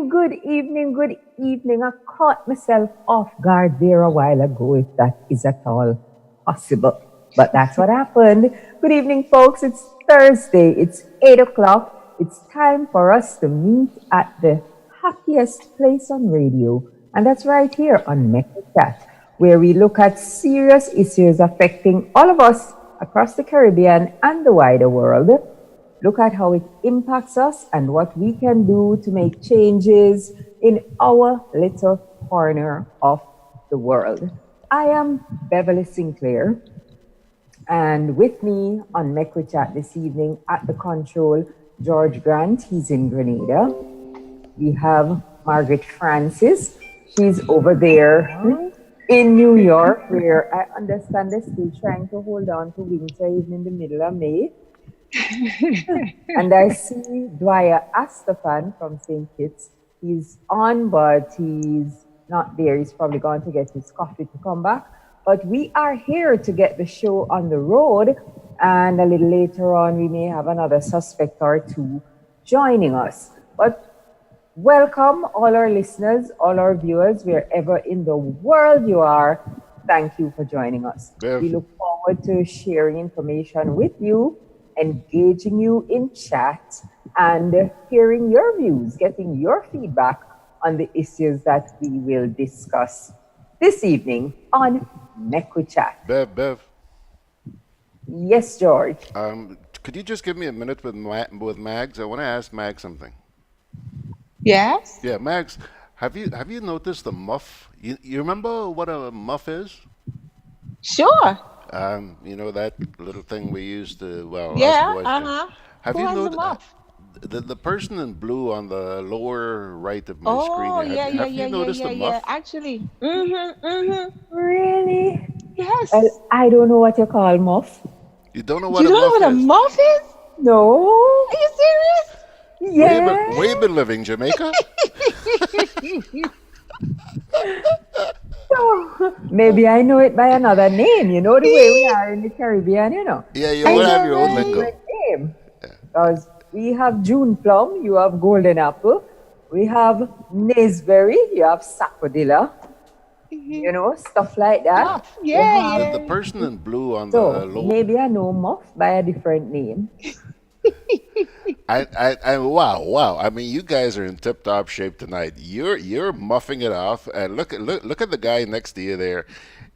good evening, good evening. I caught myself off guard there a while ago, if that is at all possible. But that's what happened. Good evening, folks. It's Thursday. It's 8 o'clock. It's time for us to meet at the happiest place on radio. And that's right here on Mek We Chat, where we look at serious issues affecting all of us across the Caribbean and the wider world. Look at how it impacts us and what we can do to make changes in our little corner of the world. I am Beverley Sinclair, and with me on Mek We Chat this evening at the control, George Grant, he's in Grenada. We have Margaret Francis, she's over there in New York, where I understand they're still trying to hold on to winter even in the middle of May. And I see Dwyer Astaphan from St. Kitts. He's on, but he's not there. He's probably going to get his coffee to come back. But we are here to get the show on the road. And a little later on, we may have another suspect or two joining us. But welcome all our listeners, all our viewers, wherever in the world you are. Thank you for joining us. Bev. We look forward to sharing information with you, engaging you in chat, and hearing your views, getting your feedback on the issues that we will discuss this evening on Mek We Chat. Bev, Yes, George. could you just give me a minute with Mags? I want to ask Mags something. Yes? Yeah, Mags, have you noticed the muff? You remember what a muff is? Sure. You know that little thing we used to, well, Yeah, us boys do. Have Who you has the noticed muff? the person in blue on the lower right of my screen Oh, here? yeah, yeah, Have yeah, you yeah, noticed yeah, the yeah. muff? Actually, Really? yes. Well, I don't know what you call muff. You don't know Do what you a don't know muff what a is? muff is? No. Are you serious? Where you been living, Jamaica? So, maybe I know it by another name. You know the way we are in the Caribbean, you know. Yeah, you I would know, have your own right? lingo. Different name. Because we have June plum, you have golden apple, we have naseberry, you have sapodilla, you know, stuff like that. Muff. You Yeah, have- yeah. The person in blue on the So lower. maybe I know muff by a different name. Wow. I mean, you guys are in tip-top shape tonight. You're muffing it off, and look at the guy next to you there.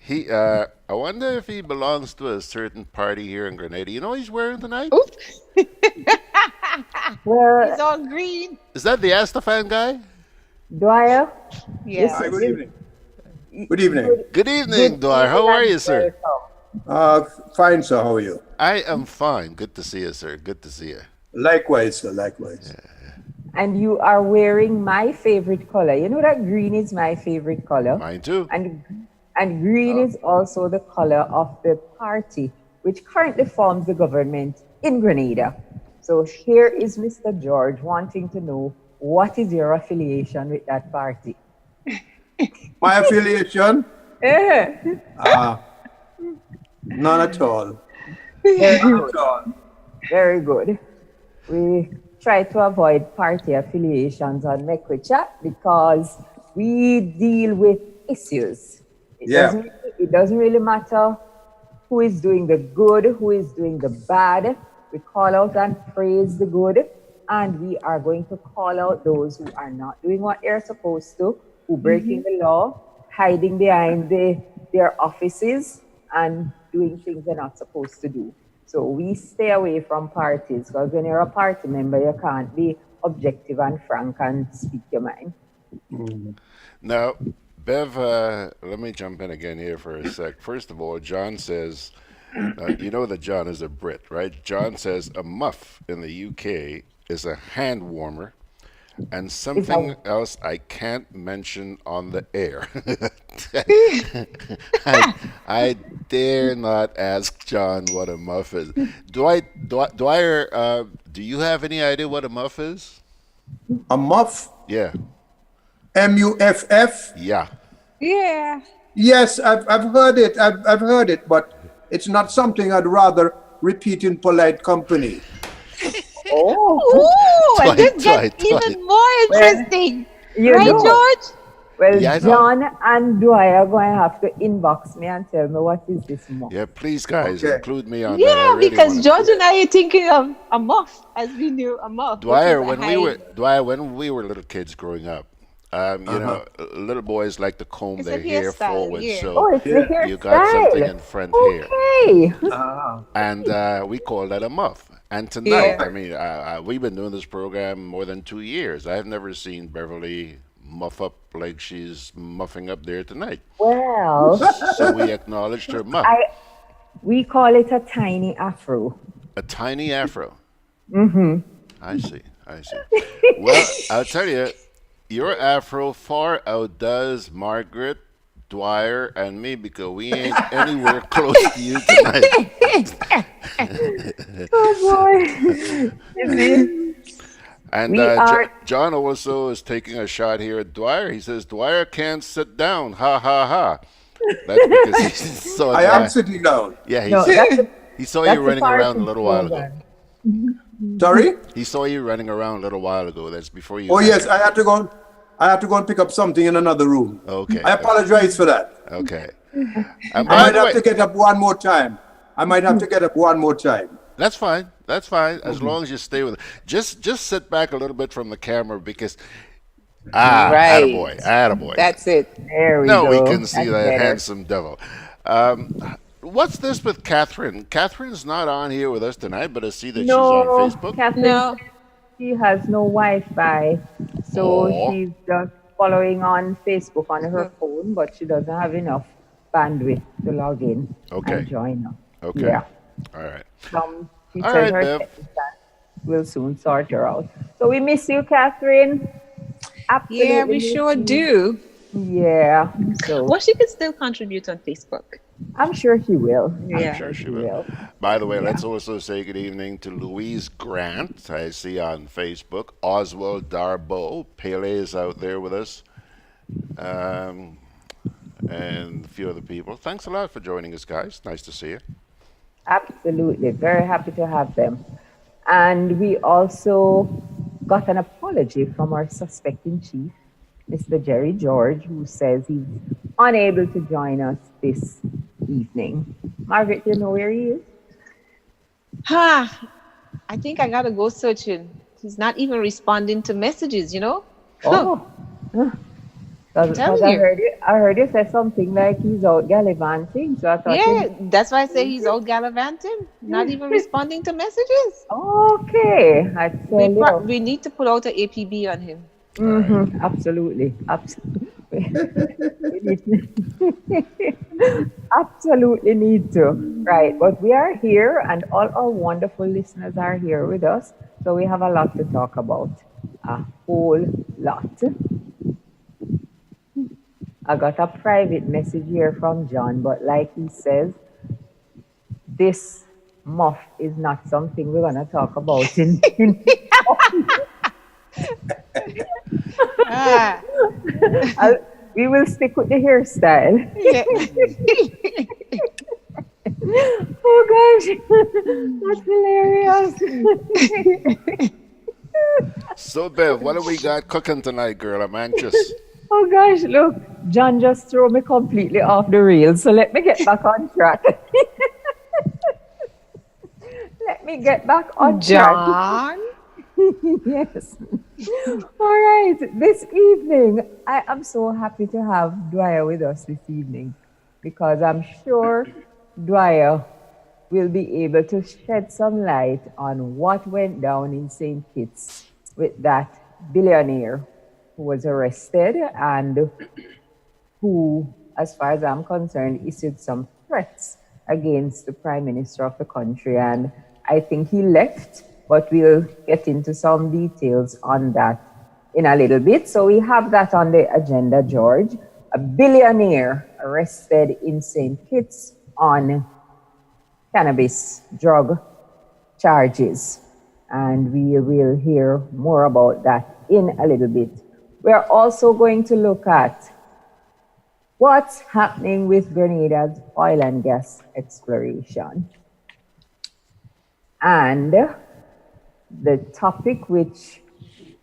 I wonder if he belongs to a certain party here in Grenada. You know what he's wearing tonight? Oops. Well, It's all green. Is that the Astaphan guy? Dwyer, Yeah. Hi, good evening. Good evening. Good evening, Dwyer. How are you, sir? Fine, sir. How are you? I am fine. Good to see you, sir. Good to see you. Likewise, sir. Likewise. And you are wearing my favorite color. You know that green is my favorite color. Mine too. And green is also the color of the party, which currently forms the government in Grenada. So here is Mr. George wanting to know, what is your affiliation with that party? My affiliation? Eh, None at all. Very None good. at all. Very good. We try to avoid party affiliations on Mek We Chat because we deal with issues. Yeah. It doesn't really matter who is doing the good, who is doing the bad. We call out and praise the good, and we are going to call out those who are not doing what they're supposed to, who breaking the law, hiding behind their offices, and doing things they're not supposed to do. So we stay away from parties, because when you're a party member, you can't be objective and frank and speak your mind. Now, Bev, let me jump in again here for a sec. First of all, John says, you know that John is a Brit, right? John says a muff in the UK is a hand warmer and something else I can't mention on the air. I dare not ask John what a muff is. Dwyer, do you have any idea what a muff is? A muff? Yeah. MUFF? Yeah. Yeah. Yes, I've heard it. I've heard it, but it's not something I'd rather repeat in polite company. Oh, Ooh, Twilight, this gets Twilight. even more interesting. You Right, know. George? Well, Yeah, I know. John and Dwyer are going to have to inbox me and tell me what is this month. Yeah, please, guys, Okay. include me on that. I Yeah, really because want to. George and I are thinking of a muff, as we knew a muff, which is a high. Dwyer, when we were little kids growing up, Uh-huh. little boys like to comb It's a their hair hairstyle, forward, yeah. so Oh, it's the Yeah. you got something hairstyle. in front here, Okay. Ah. and we call that a muff. And tonight, Yeah. I mean, we've been doing this program more than 2 years. I've never seen Beverly muff up like she's muffing up there tonight. Well, So we acknowledged her muff, I we call it a tiny afro. a tiny afro. I see. I see. Well, I'll tell you, your afro far outdoes Margaret, Dwyer, and me because we ain't anywhere close to you tonight. Oh boy. You see, And we are. John also is taking a shot here at Dwyer. He says, Dwyer can't sit down. Ha ha ha. That's because he saw I am Dwyer. sitting down. Yeah, No, he saw you that's the running part around a of little while ago. program. Sorry? He saw you running around a little while ago. That's before you. Oh yes, I had to go. I had to go and pick up something in another room. Okay. I apologize for that. Okay. I And by might the have way, to get up one more time. I might have to get up one more time. that's fine. That's fine. As long as you stay with it. Just sit back a little bit from the camera because Right. attaboy. That's it. There we Now go. we can see That's that better. handsome devil. What's this with Catherine? Catherine's not on here with us tonight, but I see that she's on No, Facebook. Catherine, No. she has no Wi-Fi, so Aw. she's just following on Facebook on her phone, but she doesn't have enough bandwidth to log in Okay. and join us. Okay. Yeah. All right. She All said right, her Bev. technician will soon sort her out. So we miss you, Catherine. Absolutely. Yeah, we miss sure you. do. Yeah. So Well, she could still contribute on Facebook. I'm sure she will. Yeah. I'm sure she will. By the way, let's also say good evening to Louise Grant, I see on Facebook. Oswald Darbo, Pele is out there with us. And a few other people. Thanks a lot for joining us, guys. Nice to see you. Absolutely. Very happy to have them. And we also got an apology from our suspecting chief, Mr. Jerry George, who says he's unable to join us this evening. Margaret, do you know where he is? I think I gotta go searching. He's not even responding to messages, you know? Oh. Because telling I you. heard you say something like he's out gallivanting. So I thought, Yeah, that's why I say he's out gallivanting, not even responding to messages. okay, I tell you. We need to put out an APB on him. Mhm, absolutely. We need absolutely need to. Right. But we are here and all our wonderful listeners are here with us. So we have a lot to talk about. A whole lot. I got a private message here from John, but like he says, this muff is not something we're going to talk about in Ah, we will stick with the hairstyle. yeah. Oh gosh, that's hilarious. So, Bev, what do we got cooking tonight, girl? I'm anxious. Oh gosh, look, John just threw me completely off the rails. So let me get back on track. Let me get back on track. John? Yes. All right. This evening, I am so happy to have Dwyer with us this evening because I'm sure Dwyer will be able to shed some light on what went down in St. Kitts with that billionaire who was arrested and who, as far as I'm concerned, issued some threats against the Prime Minister of the country. And I think he left, but we'll get into some details on that in a little bit. So we have that on the agenda, George. A billionaire arrested in St. Kitts on cannabis drug charges. And we will hear more about that in a little bit. We're also going to look at what's happening with Grenada's oil and gas exploration. And the topic which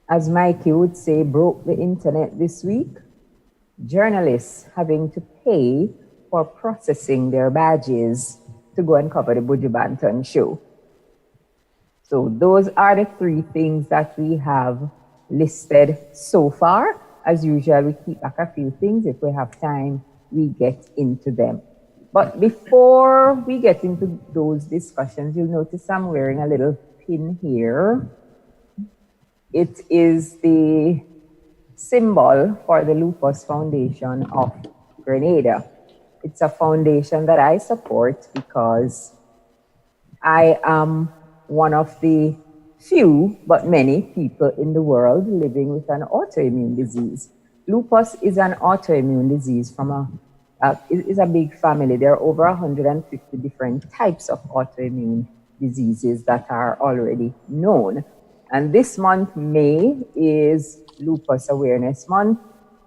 as Mikey would say, broke the internet this week. Journalists having to pay for processing their badges to go and cover the Buju Banton show. So those are the three things that we have listed so far. As usual, we keep back a few things. If we have time, we get into them. But before we get into those discussions, you'll notice I'm wearing a little pin here. It is the symbol for the Lupus Foundation of Grenada. It's a foundation that I support because I am one of the few, but many people in the world living with an autoimmune disease. Lupus is an autoimmune disease is a big family. There are over 150 different types of autoimmune diseases that are already known. And this month, May, is Lupus Awareness Month.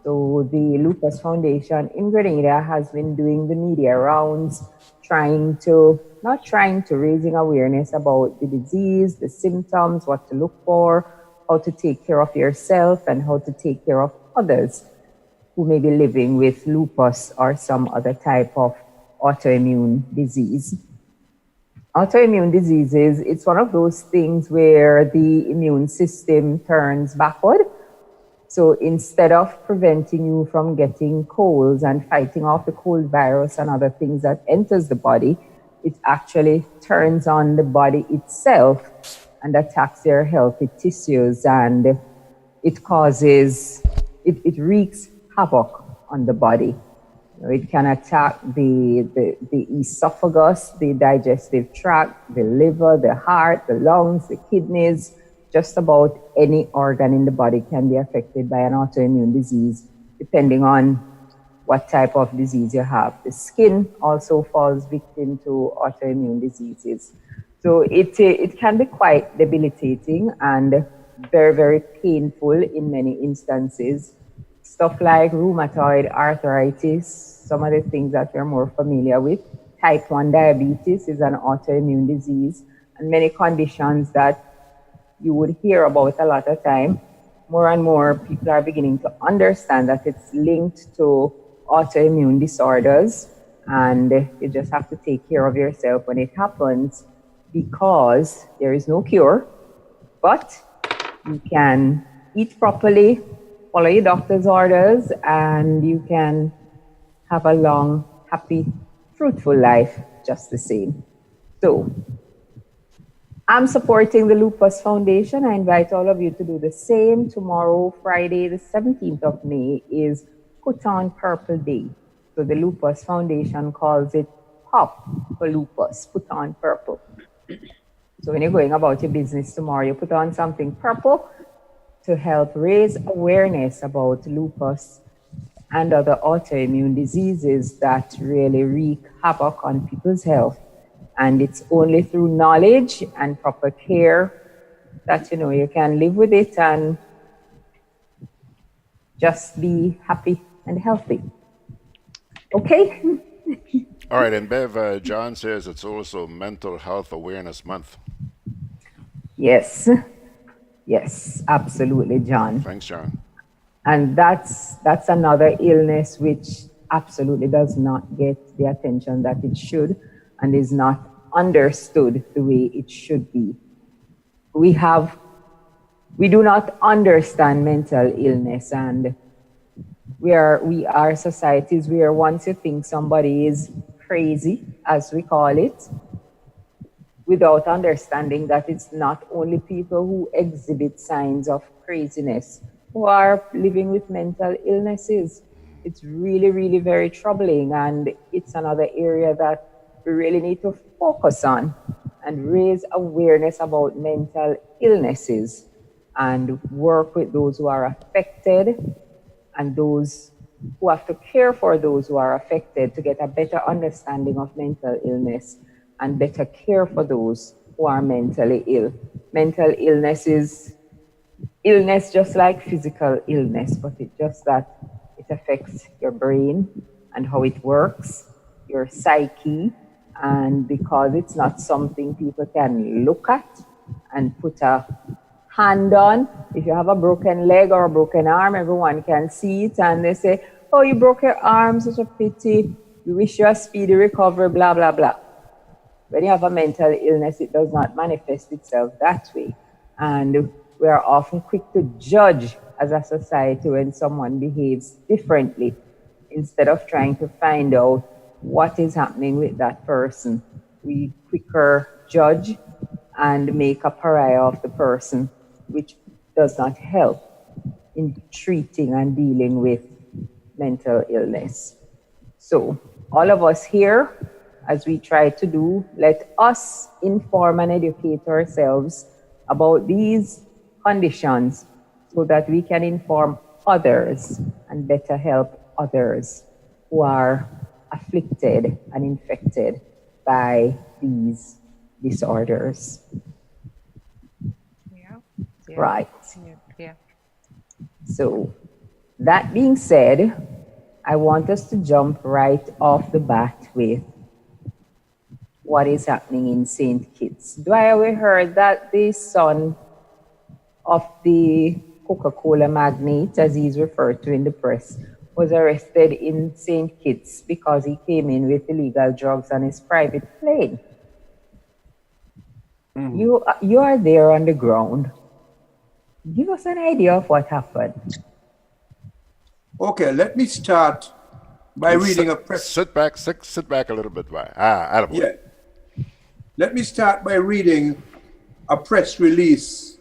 So the Lupus Foundation in Grenada has been doing the media rounds, raising awareness about the disease, the symptoms, what to look for, how to take care of yourself, and how to take care of others who may be living with lupus or some other type of autoimmune disease. Autoimmune diseases, it's one of those things where the immune system turns backward. So instead of preventing you from getting colds and fighting off the cold virus and other things that enters the body, it actually turns on the body itself and attacks your healthy tissues, and it wreaks havoc on the body. It can attack the esophagus, the digestive tract, the liver, the heart, the lungs, the kidneys. Just about any organ in the body can be affected by an autoimmune disease, depending on what type of disease you have. The skin also falls victim to autoimmune diseases. So it can be quite debilitating and very, very painful in many instances. Stuff like rheumatoid arthritis, some of the things that we're more familiar with. Type 1 diabetes is an autoimmune disease, and many conditions that you would hear about a lot of time. More and more people are beginning to understand that it's linked to autoimmune disorders, and you just have to take care of yourself when it happens, because there is no cure, but you can eat properly, follow your doctor's orders, and you can have a long, happy, fruitful life just the same. So I'm supporting the Lupus Foundation. I invite all of you to do the same. Tomorrow, Friday, the 17th of May, is Put On Purple Day. So the Lupus Foundation calls it POP for lupus, put on purple. So when you're going about your business tomorrow, you put on something purple to help raise awareness about lupus and other autoimmune diseases that really wreak havoc on people's health. And it's only through knowledge and proper care that you can live with it and just be happy and healthy. Okay? All right, and Bev, John says it's also Mental Health Awareness Month. Yes, absolutely, John. Thanks, John. And that's another illness which absolutely does not get the attention that it should and is not understood the way it should be. We do not understand mental illness, and we are societies where once you think somebody is crazy, as we call it, without understanding that it's not only people who exhibit signs of craziness who are living with mental illnesses. It's really, really very troubling, and it's another area that we really need to focus on and raise awareness about mental illnesses and work with those who are affected and those who have to care for those who are affected to get a better understanding of mental illness and better care for those who are mentally ill. Mental illness is illness just like physical illness, but it's just that it affects your brain and how it works, your psyche, and because it's not something people can look at and put a hand on. If you have a broken leg or a broken arm, everyone can see it, and they say, "Oh, you broke your arm, such a pity. We wish you a speedy recovery," blah, blah, blah. When you have a mental illness, it does not manifest itself that way. And we are often quick to judge as a society when someone behaves differently instead of trying to find out what is happening with that person. We quicker judge and make a pariah of the person, which does not help in treating and dealing with mental illness. So all of us here, as we try to do, let us inform and educate ourselves about these conditions so that we can inform others and better help others who are afflicted and infected by these disorders. Yeah. Right. Yeah. So that being said, I want us to jump right off the bat with what is happening in St. Kitts. Dwyer, we heard that the son of the Coca-Cola magnate, as he's referred to in the press, was arrested in St. Kitts because he came in with illegal drugs on his private plane. You are there on the ground. Give us an idea of what happened. Okay, let me start by reading a press. Sit back a little bit. Attaboy. Yeah. Let me start by reading a press release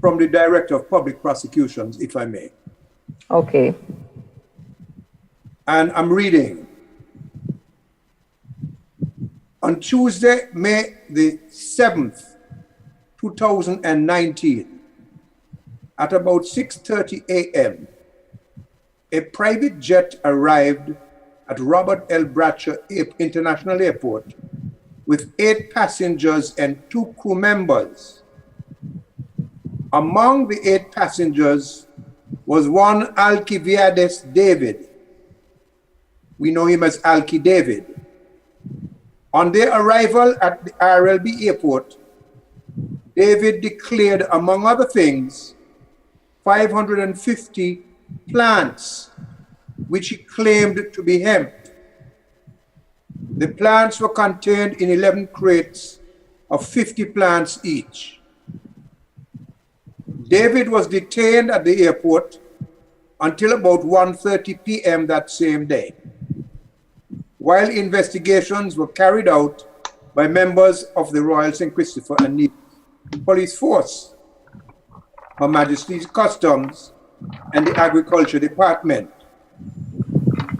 from the Director of Public Prosecutions, if I may. Okay. And I'm reading. On Tuesday, May the 7th, 2019, at about 6:30 a.m., a private jet arrived at Robert L. Bratcher International Airport with 8 passengers and 2 crew members. Among the 8 passengers was one Alcibiades David. We know him as Alki David. On their arrival at the RLB airport, David declared, among other things, 550 plants, which he claimed to be hemp. The plants were contained in 11 crates of 50 plants each. David was detained at the airport until about 1:30 p.m. that same day, while investigations were carried out by members of the Royal St. Christopher and Nevis Police Force, Her Majesty's Customs, and the Agriculture Department.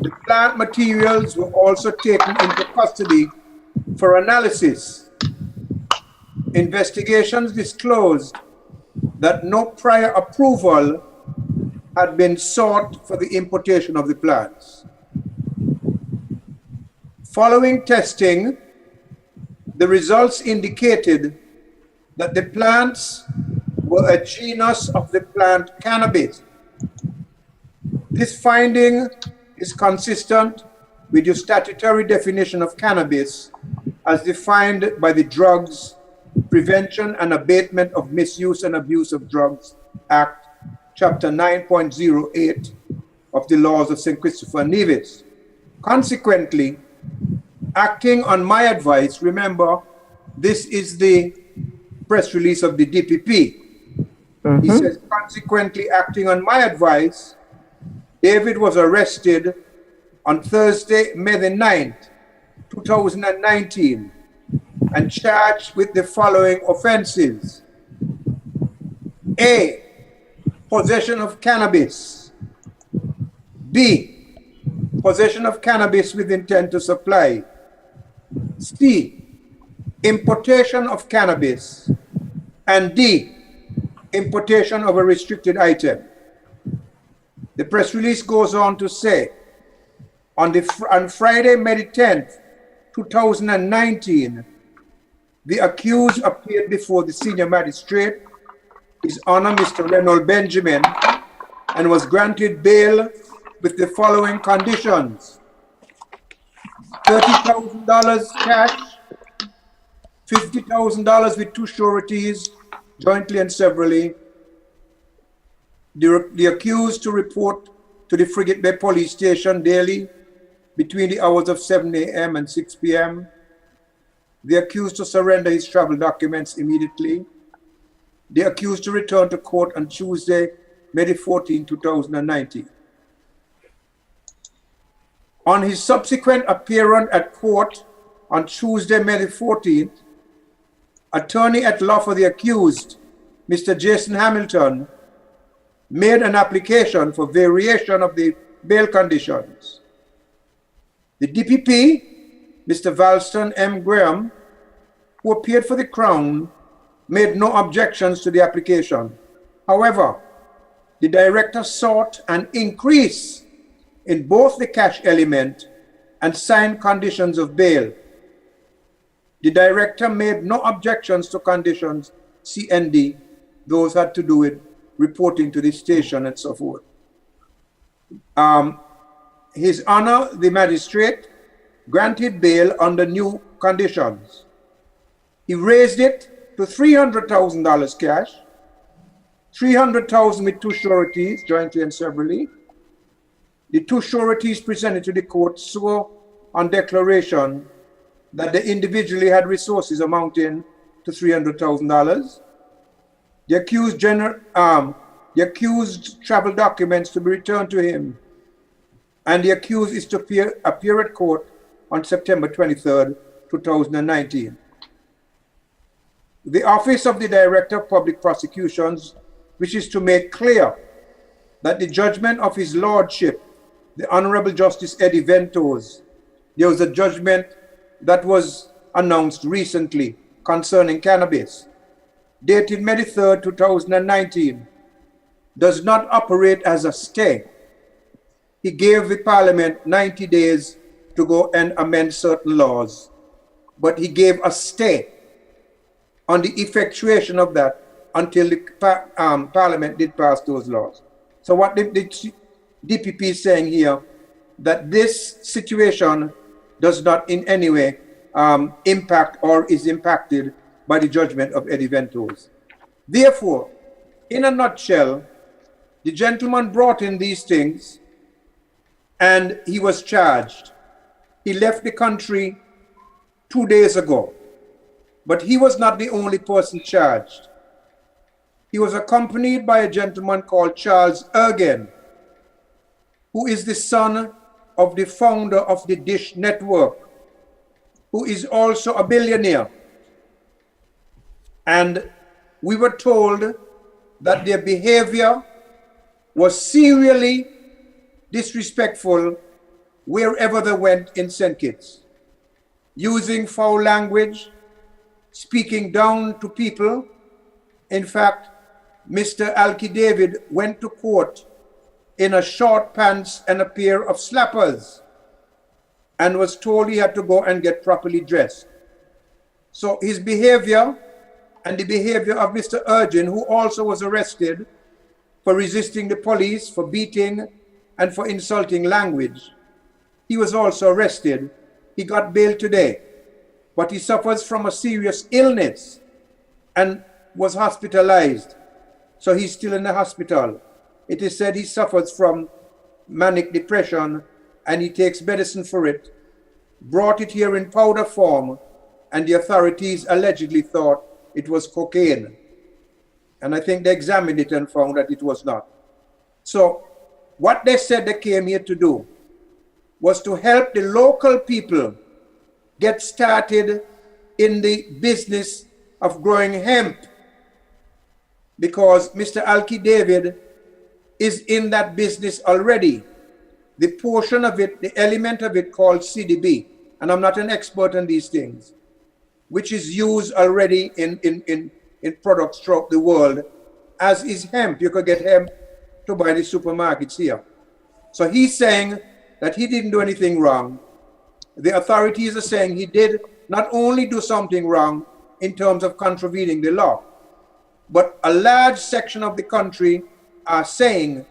The plant materials were also taken into custody for analysis. Investigations disclosed that no prior approval had been sought for the importation of the plants. Following testing, the results indicated that the plants were a genus of the plant cannabis. This finding is consistent with the statutory definition of cannabis as defined by the Drugs Prevention and Abatement of Misuse and Abuse of Drugs Act, Chapter 9.08 of the Laws of St. Christopher and Nevis. Consequently, acting on my advice, remember, this is the press release of the DPP. He says, consequently, acting on my advice, David was arrested on Thursday, May the 9th, 2019, and charged with the following offenses. A, possession of cannabis. B, possession of cannabis with intent to supply. C, importation of cannabis. And D, importation of a restricted item. The press release goes on to say, on Friday, May the 10th, 2019, the accused appeared before the senior magistrate, His Honor Mr. Reynold Benjamin, and was granted bail with the following conditions: $30,000 cash, $50,000 with 2 sureties, jointly and severally, The accused to report to the Frigate Bay Police Station daily between the hours of 7 a.m. and 6 p.m. The accused to surrender his travel documents immediately. The accused to return to court on Tuesday, May 14, 2019. On his subsequent appearance at court on Tuesday, May 14th, attorney at law for the accused, Mr. Jason Hamilton, made an application for variation of the bail conditions. The DPP, Mr. Valston M. Graham, who appeared for the Crown, made no objections to the application. However, the director sought an increase in both the cash element and signed conditions of bail. The director made no objections to conditions C and D. Those had to do with reporting to the station and so forth. His Honor, the magistrate, granted bail under new conditions. He raised it to $300,000 cash, $300,000 with two sureties, jointly and severally. The two sureties presented to the court swore on declaration that they individually had resources amounting to $300,000. The accused travel documents to be returned to him, and the accused is to appear at court on September 23rd, 2019. The Office of the Director of Public Prosecutions wishes to make clear that the judgment of His Lordship, the Honorable Justice Eddie Ventos, there was a judgment that was announced recently concerning cannabis, dated May 3rd, 2019, does not operate as a stay. He gave the Parliament 90 days to go and amend certain laws, but he gave a stay on the effectuation of that until the Parliament did pass those laws. So what the DPP is saying here, that this situation does not in any way impact or is impacted by the judgment of Eddie Ventos. Therefore, in a nutshell, the gentleman brought in these things and he was charged. He left the country 2 days ago, but he was not the only person charged. He was accompanied by a gentleman called Charles Ergen, who is the son of the founder of the Dish Network, who is also a billionaire. And we were told that their behavior was serially disrespectful wherever they went in St. Kitts, using foul language, speaking down to people. In fact, Mr. Alki David went to court in a short pants and a pair of slappers and was told he had to go and get properly dressed. So his behavior and the behavior of Mr. Ergen, who also was arrested for resisting the police, for beating and for insulting language, he was also arrested. He got bail today, but he suffers from a serious illness and was hospitalized. So he's still in the hospital. It is said he suffers from manic depression and he takes medicine for it, brought it here in powder form, and the authorities allegedly thought it was cocaine. And I think they examined it and found that it was not. So what they said they came here to do was to help the local people get started in the business of growing hemp, because Mr. Alki David is in that business already. The portion of it, the element of it called CDB, and I'm not an expert on these things, which is used already in products throughout the world, as is hemp. You could get hemp to buy in the supermarkets here. So he's saying that he didn't do anything wrong. The authorities are saying he did not only do something wrong in terms of contravening the law, but a large section of the country are saying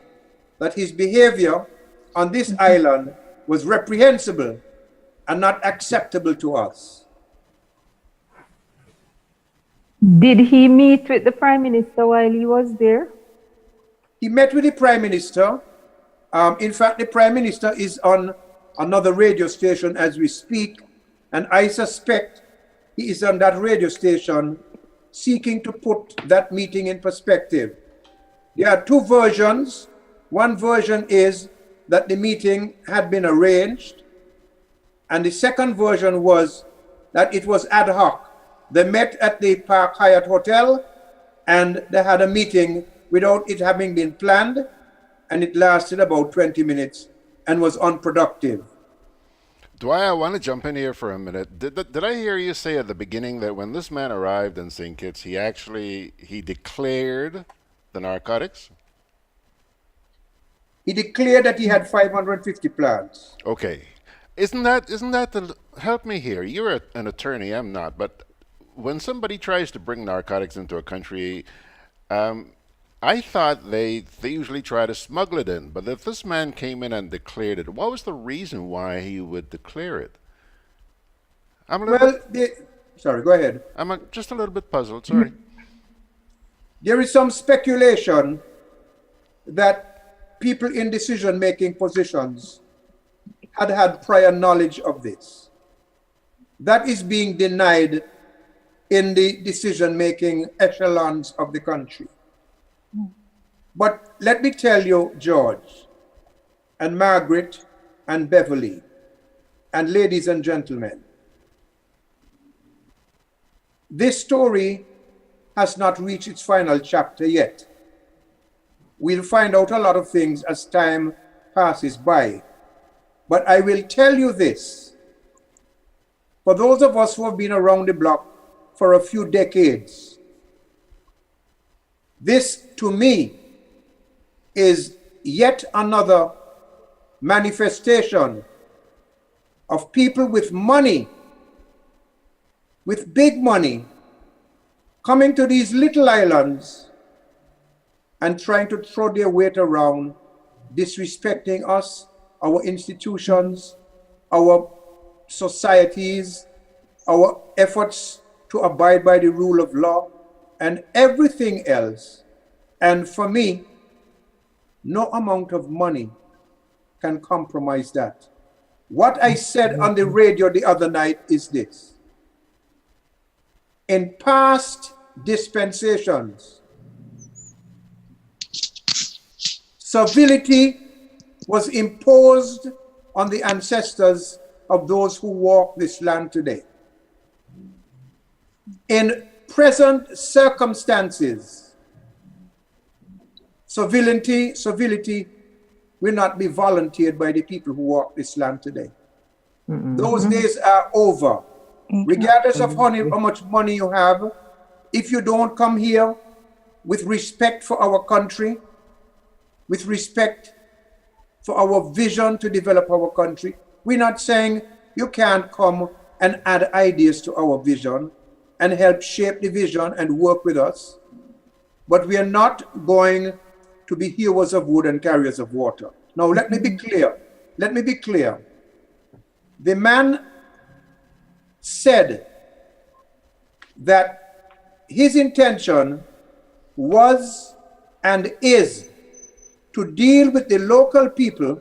that his behavior on this island was reprehensible and not acceptable to us. Did he meet with the Prime Minister while he was there? He met with the Prime Minister. In fact, the Prime Minister is on another radio station as we speak, and I suspect he is on that radio station seeking to put that meeting in perspective. There are two versions. One version is that the meeting had been arranged, and the second version was that it was ad hoc. They met at the Park Hyatt Hotel, and they had a meeting without it having been planned, and it lasted about 20 minutes and was unproductive. Dwyer, I want to jump in here for a minute. Did I hear you say at the beginning that when this man arrived in St. Kitts, he declared the narcotics? He declared that he had 550 plants. Okay. Isn't that help me here. You're an attorney, I'm not, but when somebody tries to bring narcotics into a country, I thought they usually try to smuggle it in, but if this man came in and declared it, what was the reason why he would declare it? Sorry, go ahead. I'm just a little bit puzzled, sorry. There is some speculation that people in decision-making positions had prior knowledge of this. That is being denied in the decision-making echelons of the country. But let me tell you, George, and Margaret, and Beverley, and ladies and gentlemen, this story has not reached its final chapter yet. We'll find out a lot of things as time passes by. But I will tell you this, for those of us who have been around the block for a few decades, this, to me, is yet another manifestation of people with money, with big money, coming to these little islands and trying to throw their weight around, disrespecting us, our institutions, our societies, our efforts to abide by the rule of law, and everything else. And for me, no amount of money can compromise that. What I said on the radio the other night is this. In past dispensations, servility was imposed on the ancestors of those who walk this land today. In present circumstances, civility will not be volunteered by the people who walk this land today. Those days are over. Regardless of how much money you have, if you don't come here with respect for our country, with respect for our vision to develop our country, we're not saying you can't come and add ideas to our vision and help shape the vision and work with us, but we are not going to be hewers of wood and carriers of water. Now, let me be clear. Let me be clear. The man said that his intention was and is to deal with the local people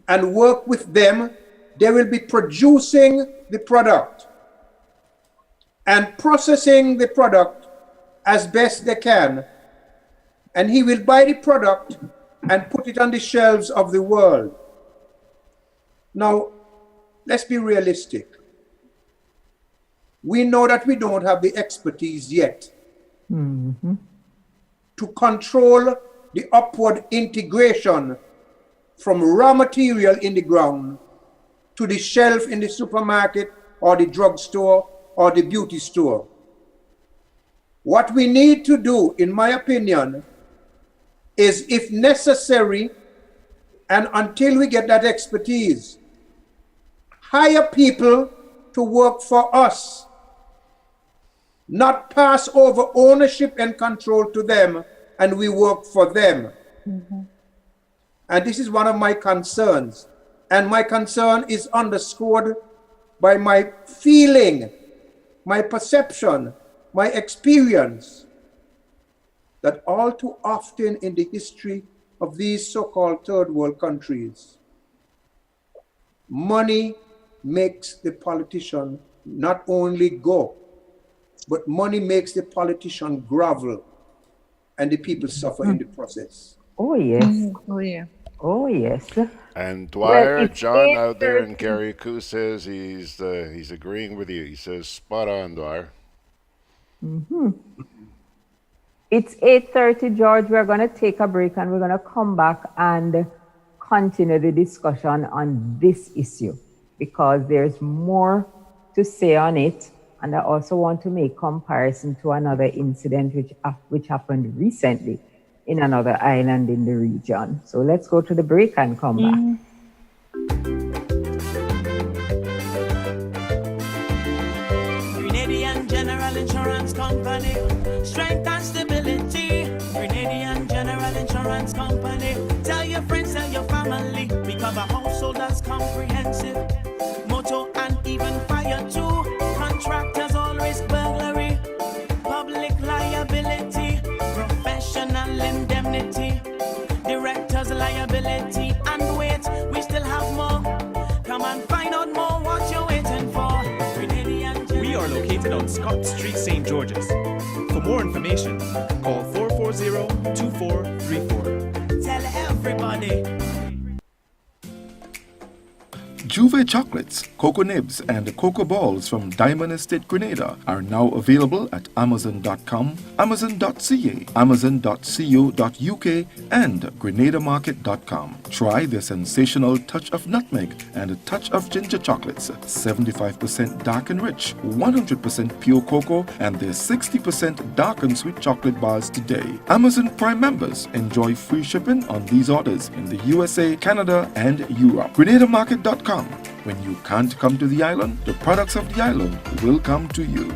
and work with them. They will be producing the product and processing the product as best they can. And he will buy the product and put it on the shelves of the world. Now, let's be realistic. We know that we don't have the expertise yet to control the upward integration from raw material in the ground to the shelf in the supermarket or the drugstore or the beauty store. What we need to do, in my opinion, is, if necessary, and until we get that expertise, hire people to work for us, not pass over ownership and control to them and we work for them. And this is one of my concerns. And my concern is underscored by my feeling, my perception, my experience, that all too often in the history of these so-called third world countries, money makes the politician not only go, but money makes the politician grovel, and the people suffer in the process. Oh, yes. Oh, yeah. Oh, yes. And Dwyer, it's John out there in 8:30. Carriacou says he's agreeing with you. He says, spot on, Dwyer. It's 8:30, George. We're going to take a break and we're going to come back and continue the discussion on this issue because there's more to say on it. And I also want to make comparison to another incident which happened recently in another island in the region. So let's go to the break and come back. Grenadian General Insurance Company, strength and stability. Grenadian General Insurance Company, tell your friends, tell your family. We cover household as comprehensive, motor and even fire too. Contractors all risk burglary, public liability, professional indemnity, directors liability, and wait, we still have more. Come and find out more what you're waiting for. We are located on Scott Street, St. George's. For more information, call 440-2434. Tell everybody. Juve chocolates, cocoa nibs, and cocoa balls from Diamond Estate Grenada are now available at Amazon.com, Amazon.ca, Amazon.co.uk, and GrenadaMarket.com. Try their sensational touch of nutmeg and a touch of ginger chocolates, 75% dark and rich, 100% pure cocoa, and their 60% dark and sweet chocolate bars today. Amazon Prime members enjoy free shipping on these orders in the USA, Canada, and Europe. GrenadaMarket.com. When you can't come to the island, the products of the island will come to you.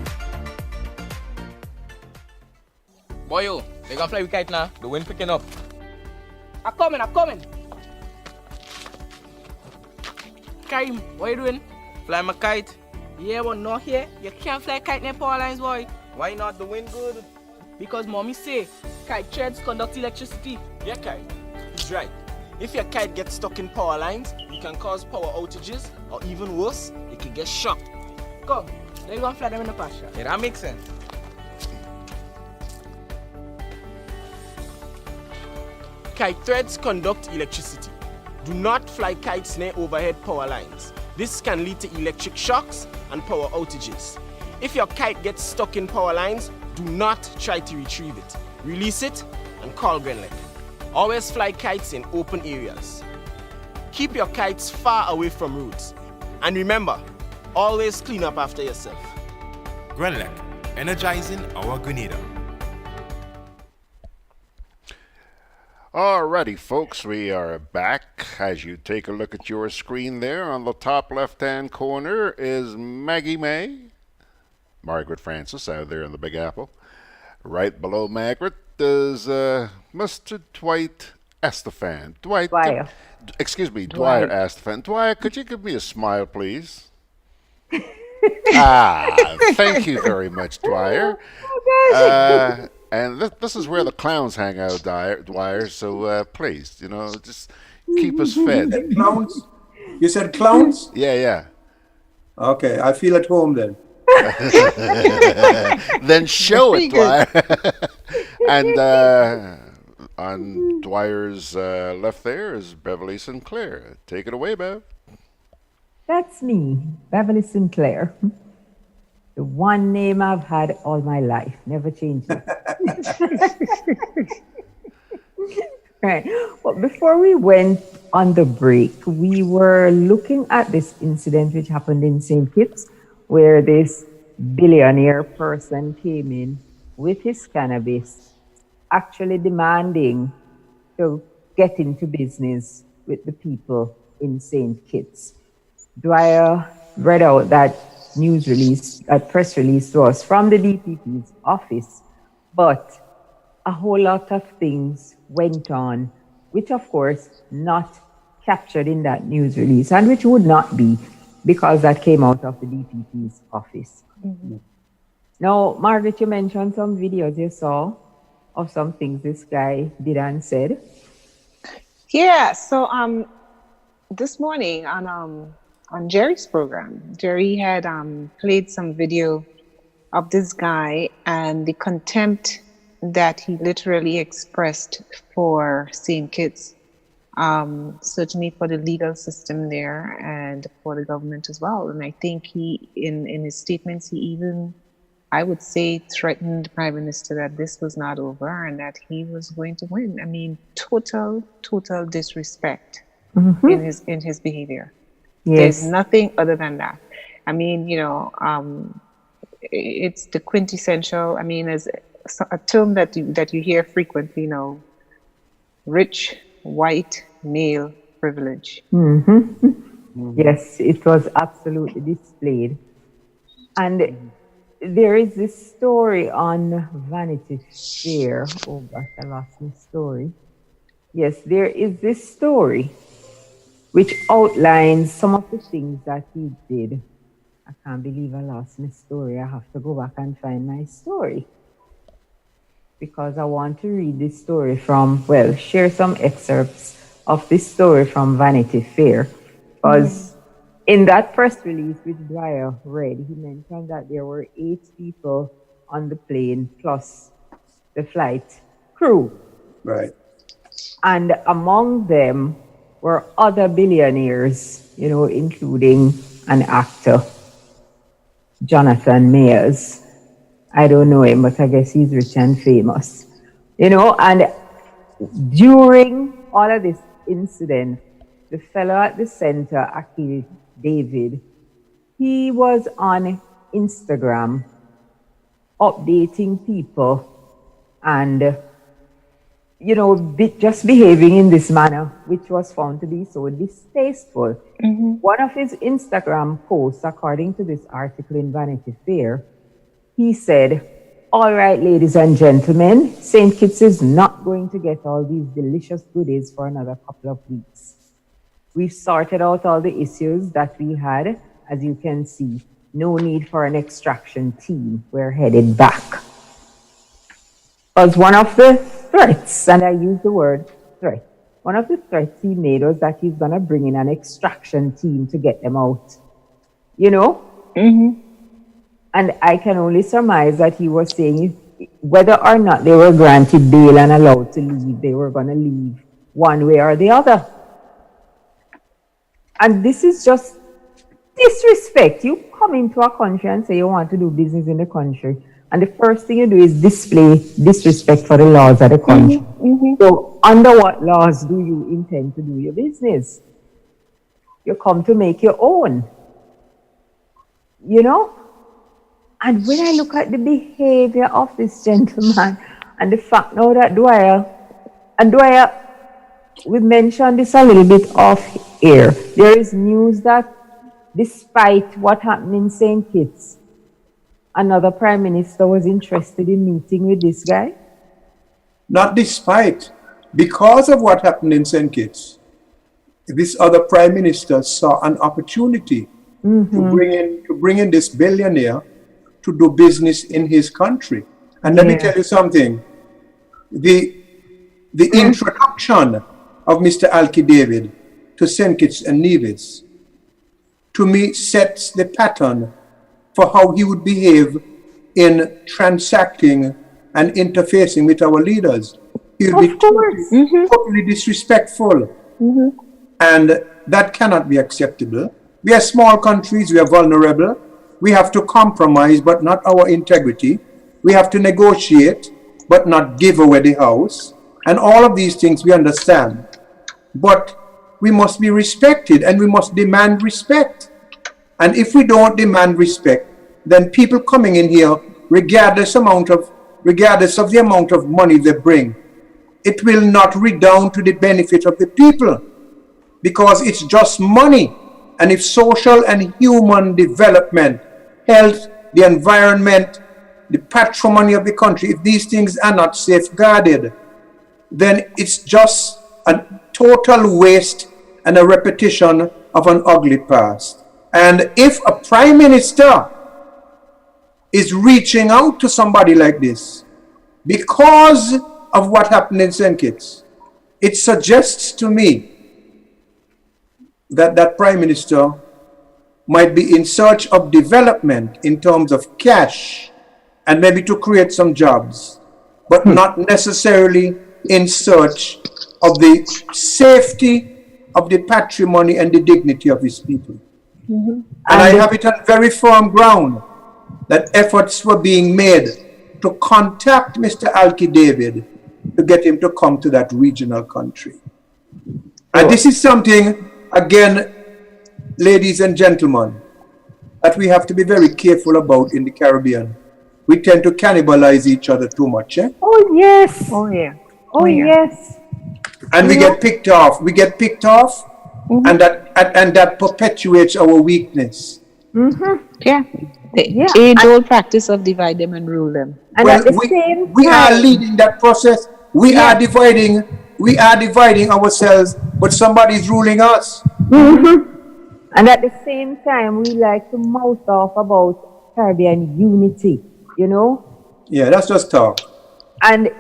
Boy, yo, they gonna fly with kite now. The wind picking up. I'm coming. Karim, what you doing? Fly my kite. Yeah, but not here. You can't fly kite near power lines, boy. Why not? The wind good. Because mommy say kite threads conduct electricity. Yeah, kite. He's right. If your kite gets stuck in power lines, it can cause power outages, or even worse, it can get shocked. Come, let's go and fly them in the pasture. Yeah, that makes sense. Kite threads conduct electricity. Do not fly kites near overhead power lines. This can lead to electric shocks and power outages. If your kite gets stuck in power lines, do not try to retrieve it. Release it and call GRENADA. Always fly kites in open areas. Keep your kites far away from roads. And remember, always clean up after yourself. GRENADA, energizing our Grenada. Alrighty, folks, we are back. As you take a look at your screen there, on the top left-hand corner is Maggie May, Margaret Francis out there in the Big Apple. Right below Margaret is Mr. Dwyer Astaphan. Dwyer. Excuse me, Dwyer Astaphan. Dwyer, could you give me a smile, please? Thank you very much, Dwyer. And this is where the clowns hang out, Dwyer. So please, just keep us fed. Clowns? You said clowns? Yeah. Okay, I feel at home then. Then show it, Dwyer. And on Dwyer's left there is Beverley Sinclair. Take it away, Bev. That's me, Beverley Sinclair. The one name I've had all my life, never changed it. Right. Well, before we went on the break, we were looking at this incident which happened in St. Kitts, where this billionaire person came in with his cannabis, actually demanding to get into business with the people in St. Kitts. Dwyer read out that news release, that press release to us from the DPP's office, but a whole lot of things went on, which of course not captured in that news release, and which would not be because that came out of the DPP's office. Mm-hmm. Now, Margaret, you mentioned some videos you saw of some things this guy did and said? Yeah, so this morning on Jerry's program, Jerry had played some video of this guy and the contempt that he literally expressed for St. Kitts, certainly for the legal system there and for the government as well. And I think he, in his statements, he even, I would say, threatened the Prime Minister that this was not over and that he was going to win. I mean, total disrespect in his behavior. Yes. There's nothing other than that. I mean, it's the quintessential. I mean, as a term that you hear frequently, rich white male privilege. Yes, it was absolutely displayed. And there is this story on Vanity Fair. Oh gosh, I lost my story. Yes, there is this story which outlines some of the things that he did. I can't believe I lost my story. I have to go back and find my story, because I want to read this story share some excerpts of this story from Vanity Fair. Because in that press release which Dwyer read, he mentioned that there were 8 people on the plane plus the flight crew. Right. And among them were other billionaires, including an actor, Jonathan Mayers. I don't know him, but I guess he's rich and famous. And during all of this incident, the fellow at the center, Akil David, he was on Instagram updating people and, just behaving in this manner, which was found to be so distasteful. One of his Instagram posts, according to this article in Vanity Fair, he said, "All right, ladies and gentlemen, St. Kitts is not going to get all these delicious goodies for another couple of weeks. We've sorted out all the issues that we had. As you can see, no need for an extraction team. We're headed back." Because one of the threats, and I use the word threat, one of the threats he made was that he's going to bring in an extraction team to get them out. And I can only surmise that he was saying whether or not they were granted bail and allowed to leave, they were going to leave one way or the other. And this is just disrespect. You come into a country and say you want to do business in the country, and the first thing you do is display disrespect for the laws of the country. So under what laws do you intend to do your business? You come to make your own. And when I look at the behavior of this gentleman and the fact now that Dwyer, we mentioned this a little bit off air. There is news that despite what happened in St. Kitts, another prime minister was interested in meeting with this guy. Not despite, because of what happened in St. Kitts, this other prime minister saw an opportunity to bring in this billionaire to do business in his country. And let me tell you something. The introduction of Mr. Alki David to St. Kitts and Nevis, to me, sets the pattern for how he would behave in transacting and interfacing with our leaders. He would be totally disrespectful. And that cannot be acceptable. We are small countries, we are vulnerable. We have to compromise, but not our integrity. We have to negotiate, but not give away the house. And all of these things we understand. But we must be respected, and we must demand respect. And if we don't demand respect, then people coming in here, regardless of the amount of money they bring, it will not redound to the benefit of the people, because it's just money. And if social and human development, health, the environment, the patrimony of the country, if these things are not safeguarded, then it's just a total waste and a repetition of an ugly past. And if a prime minister is reaching out to somebody like this because of what happened in St. Kitts, it suggests to me that that Prime Minister might be in search of development in terms of cash and maybe to create some jobs, but not necessarily in search of the safety of the patrimony and the dignity of his people. And I have it on very firm ground that efforts were being made to contact Mr. Alki David to get him to come to that regional country. And this is something, again, ladies and gentlemen, that we have to be very careful about in the Caribbean. We tend to cannibalize each other too much. Eh? Oh, yes. Oh, yeah. Oh, yes. And we get picked off. We get picked off, and that perpetuates our weakness. Yeah. The age-old practice of divide them and rule them. And Well, at the same we are time, leading that process. We are dividing ourselves, but somebody's ruling us. and at the same time, we like to mouth off about Caribbean unity, you know? Yeah, that's just talk. And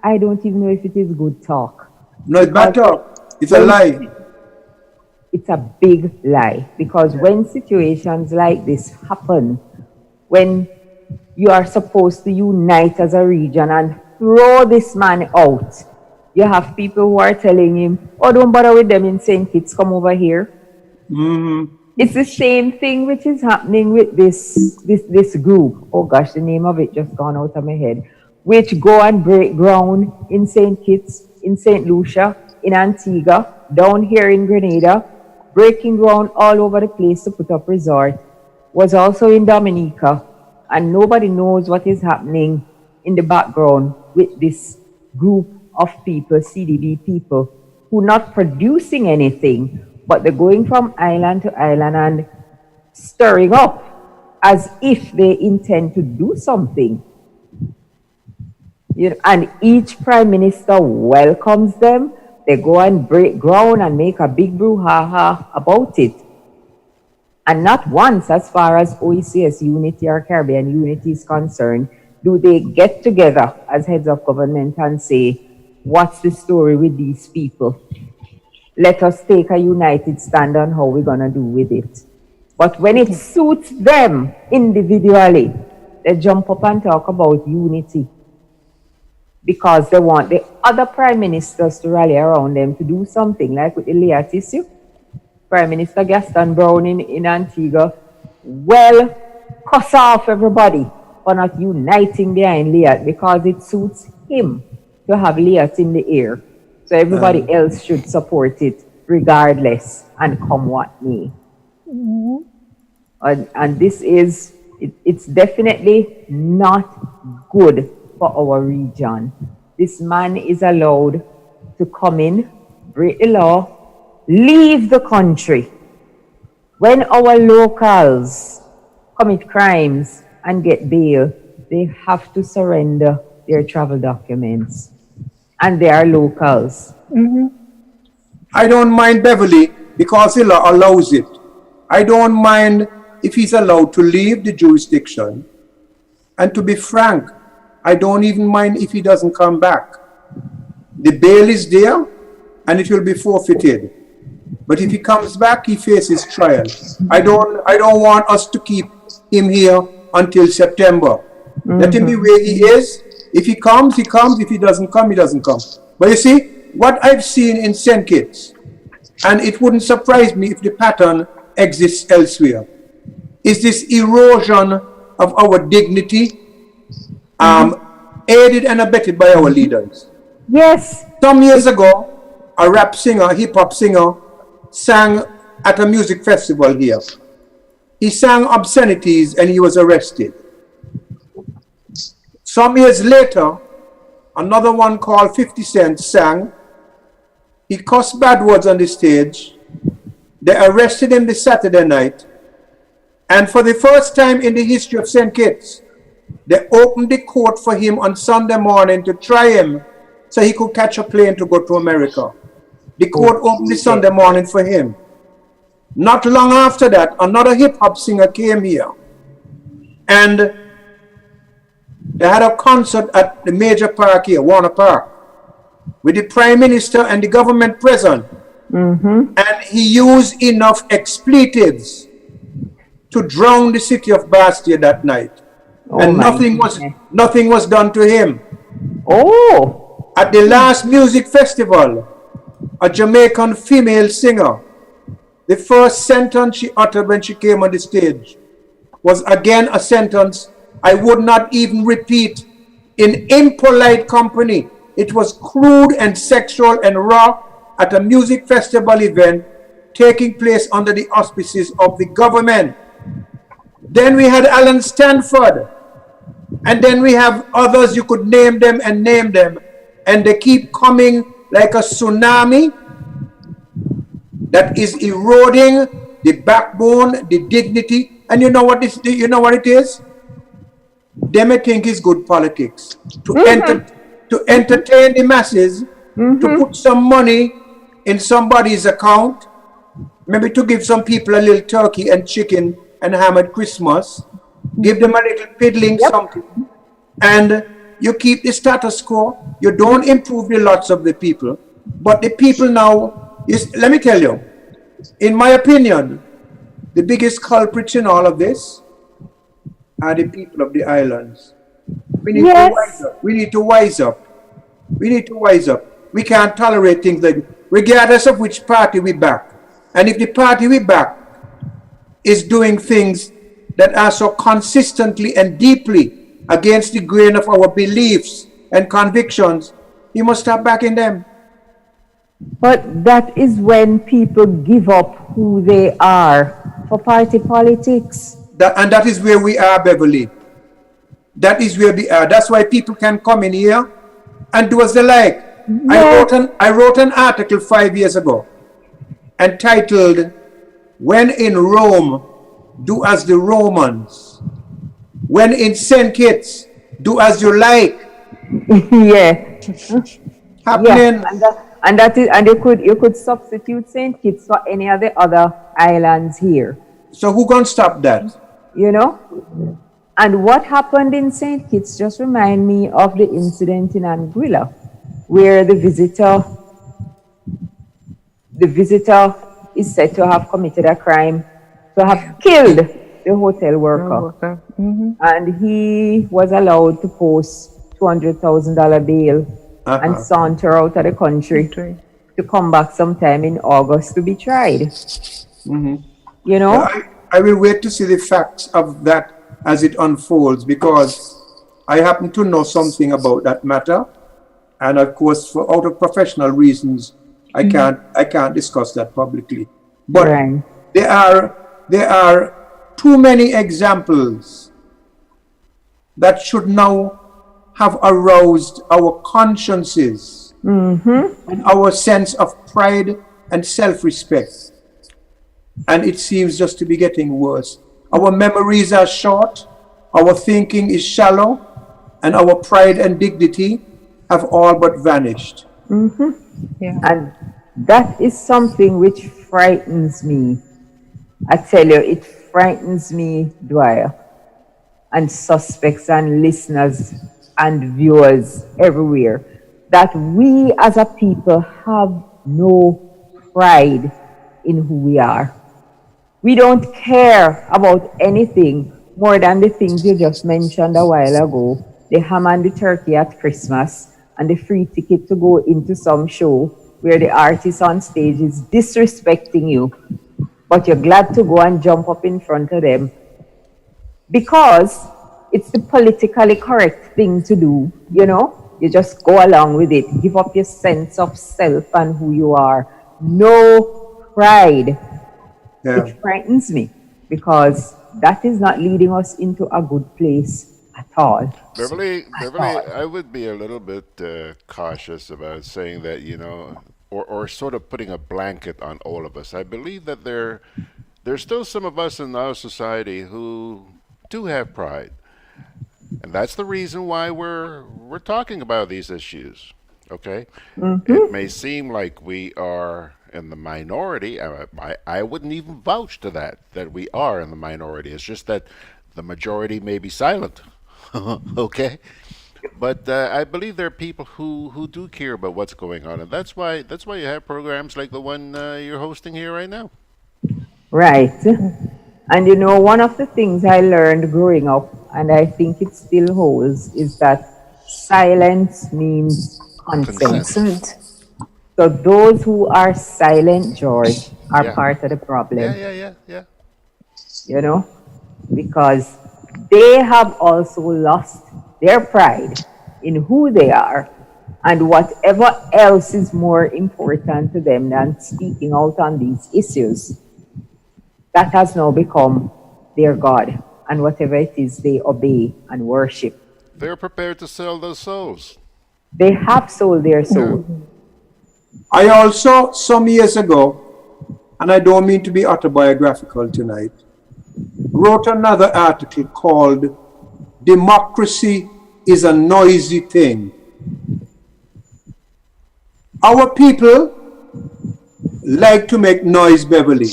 I don't even know if it is good talk. No, it's bad talk. It's a lie. It's a big lie, because when situations like this happen, when you are supposed to unite as a region and throw this man out, you have people who are telling him, oh, don't bother with them in St. Kitts, come over here. It's the same thing which is happening with this group. Oh gosh, the name of it just gone out of my head. Which go and break ground in St. Kitts, in St. Lucia, in Antigua, down here in Grenada, breaking ground all over the place to put up resort, was also in Dominica, and nobody knows what is happening in the background with this group of people, CDB people, who are not producing anything, but they're going from island to island and stirring up as if they intend to do something. You know, and each prime minister welcomes them. They go and break ground and make a big brouhaha about it. And not once, as far as OECS unity or Caribbean unity is concerned, do they get together as heads of government and say, what's the story with these people? Let us take a united stand on how we're going to do with it. But when it suits them individually, they jump up and talk about unity, because they want the other prime ministers to rally around them to do something, like with the Leah issue. Prime Minister Gaston Brown in Antigua, well, cuss off everybody for not uniting behind Leah, because it suits him to have Leah in the air. So everybody else should support it regardless, and come what may. And this is, it's definitely not good for our region. This man is allowed to come in, break the law, leave the country. When our locals commit crimes and get bail, they have to surrender their travel documents. And they are locals. I don't mind Beverley because he allows it. I don't mind if he's allowed to leave the jurisdiction. And to be frank, I don't even mind if he doesn't come back. The bail is there and it will be forfeited. But if he comes back, he faces trial. I don't want us to keep him here until September. Let him be where he is. If he comes, he comes. If he doesn't come, he doesn't come. But you see, what I've seen in St. Kitts, and it wouldn't surprise me if the pattern exists elsewhere, is this erosion of our dignity, aided and abetted by our leaders. Yes. Some years ago, a rap singer, hip-hop singer, sang at a music festival here. He sang obscenities and he was arrested. Some years later, another one called 50 Cent sang. He cussed bad words on the stage. They arrested him this Saturday night. And for the first time in the history of St. Kitts, they opened the court for him on Sunday morning to try him so he could catch a plane to go to America. The court opened the Sunday morning for him. Not long after that, another hip-hop singer came here. And They had a concert at the major park here, Warner Park, with the Prime Minister and the government present. And he used enough expletives to drown the city of Bastia that night. And nothing was done to him. Oh. At the last music festival, a Jamaican female singer, the first sentence she uttered when she came on the stage was again a sentence I would not even repeat in impolite company. It was crude and sexual and raw at a music festival event taking place under the auspices of the government. Then we had Alan Stanford. And then we have others, you could name them, and they keep coming like a tsunami that is eroding the backbone, the dignity. And you know what it is? They may think it's good politics to entertain the masses, to put some money in somebody's account, maybe to give some people a little turkey and chicken and ham at Christmas, give them a little piddling something, and you keep the status quo. You don't improve the lots of the people. But the people now, let me tell you, in my opinion, the biggest culprits in all of this are the people of the islands. We need to wise up. We need to wise up. We need to wise up. We can't tolerate things like, regardless of which party we back. And if the party we back is doing things that are so consistently and deeply against the grain of our beliefs and convictions, you must stop backing them. But that is when people give up who they are for party politics. And that is where we are, Beverly. That is where we are. That's why people can come in here and do as they like. Yeah. I wrote an article 5 years ago entitled, "When in Rome, do as the Romans. When in St. Kitts, do as you like." Yeah. Happening. Yeah. And you could substitute St. Kitts for any of the other islands here. So who gonna stop that? You know? And what happened in St. Kitts just remind me of the incident in Anguilla, where the visitor is said to have committed a crime, to have killed the hotel worker. And he was allowed to post $200,000 bail and saunter out of the country to come back sometime in August to be tried. You know? Well, I will wait to see the facts of that as it unfolds, because I happen to know something about that matter. And of course, out of professional reasons, I can't discuss that publicly. But there are too many examples that should now have aroused our consciences and our sense of pride and self-respect. And it seems just to be getting worse. Our memories are short, our thinking is shallow, and our pride and dignity have all but vanished. Yeah. And that is something which frightens me. I tell you, it frightens me, Dwyer, and suspects and listeners and viewers everywhere, that we as a people have no pride in who we are. We don't care about anything more than the things you just mentioned a while ago, the ham and the turkey at Christmas, and the free ticket to go into some show where the artist on stage is disrespecting you, but you're glad to go and jump up in front of them because it's the politically correct thing to do, you know? You just go along with it, give up your sense of self and who you are. No pride. Yeah. It frightens me because that is not leading us into a good place at all. Beverly, I would be a little bit cautious about saying that, you know, or sort of putting a blanket on all of us. I believe that there's still some of us in our society who do have pride. And that's the reason why we're talking about these issues, okay? It may seem like we are in the minority. I wouldn't even vouch to that we are in the minority. It's just that the majority may be silent Okay, but I believe there are people who do care about what's going on, and that's why you have programs like the one you're hosting here right now. Right. And one of the things I learned growing up, and I think it still holds, is that silence means consent. Consent. Consent. So those who are silent, George, are Yeah. part of the Yeah. problem, Yeah. Yeah. Yeah. you know, because they have also lost their pride in who they are, and whatever else is more important to them than speaking out on these issues, that has now become their God, and whatever it is they obey and worship. They're prepared to sell those souls. They have sold their Yeah. soul. I also, some years ago, and I don't mean to be autobiographical tonight, wrote another article called Democracy is a Noisy Thing. Our people like to make noise, Beverly.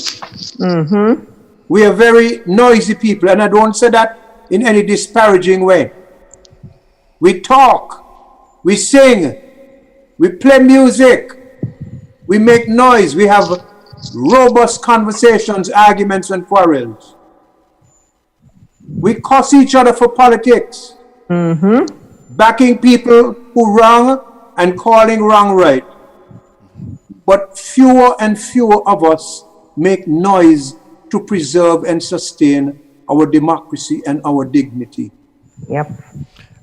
We are very noisy people, and I don't say that in any disparaging way. We talk, we sing, we play music, we make noise, we have robust conversations, arguments, and quarrels. We cuss each other for politics, backing people who wrong and calling wrong right. But fewer and fewer of us make noise to preserve and sustain our democracy and our dignity. Yep.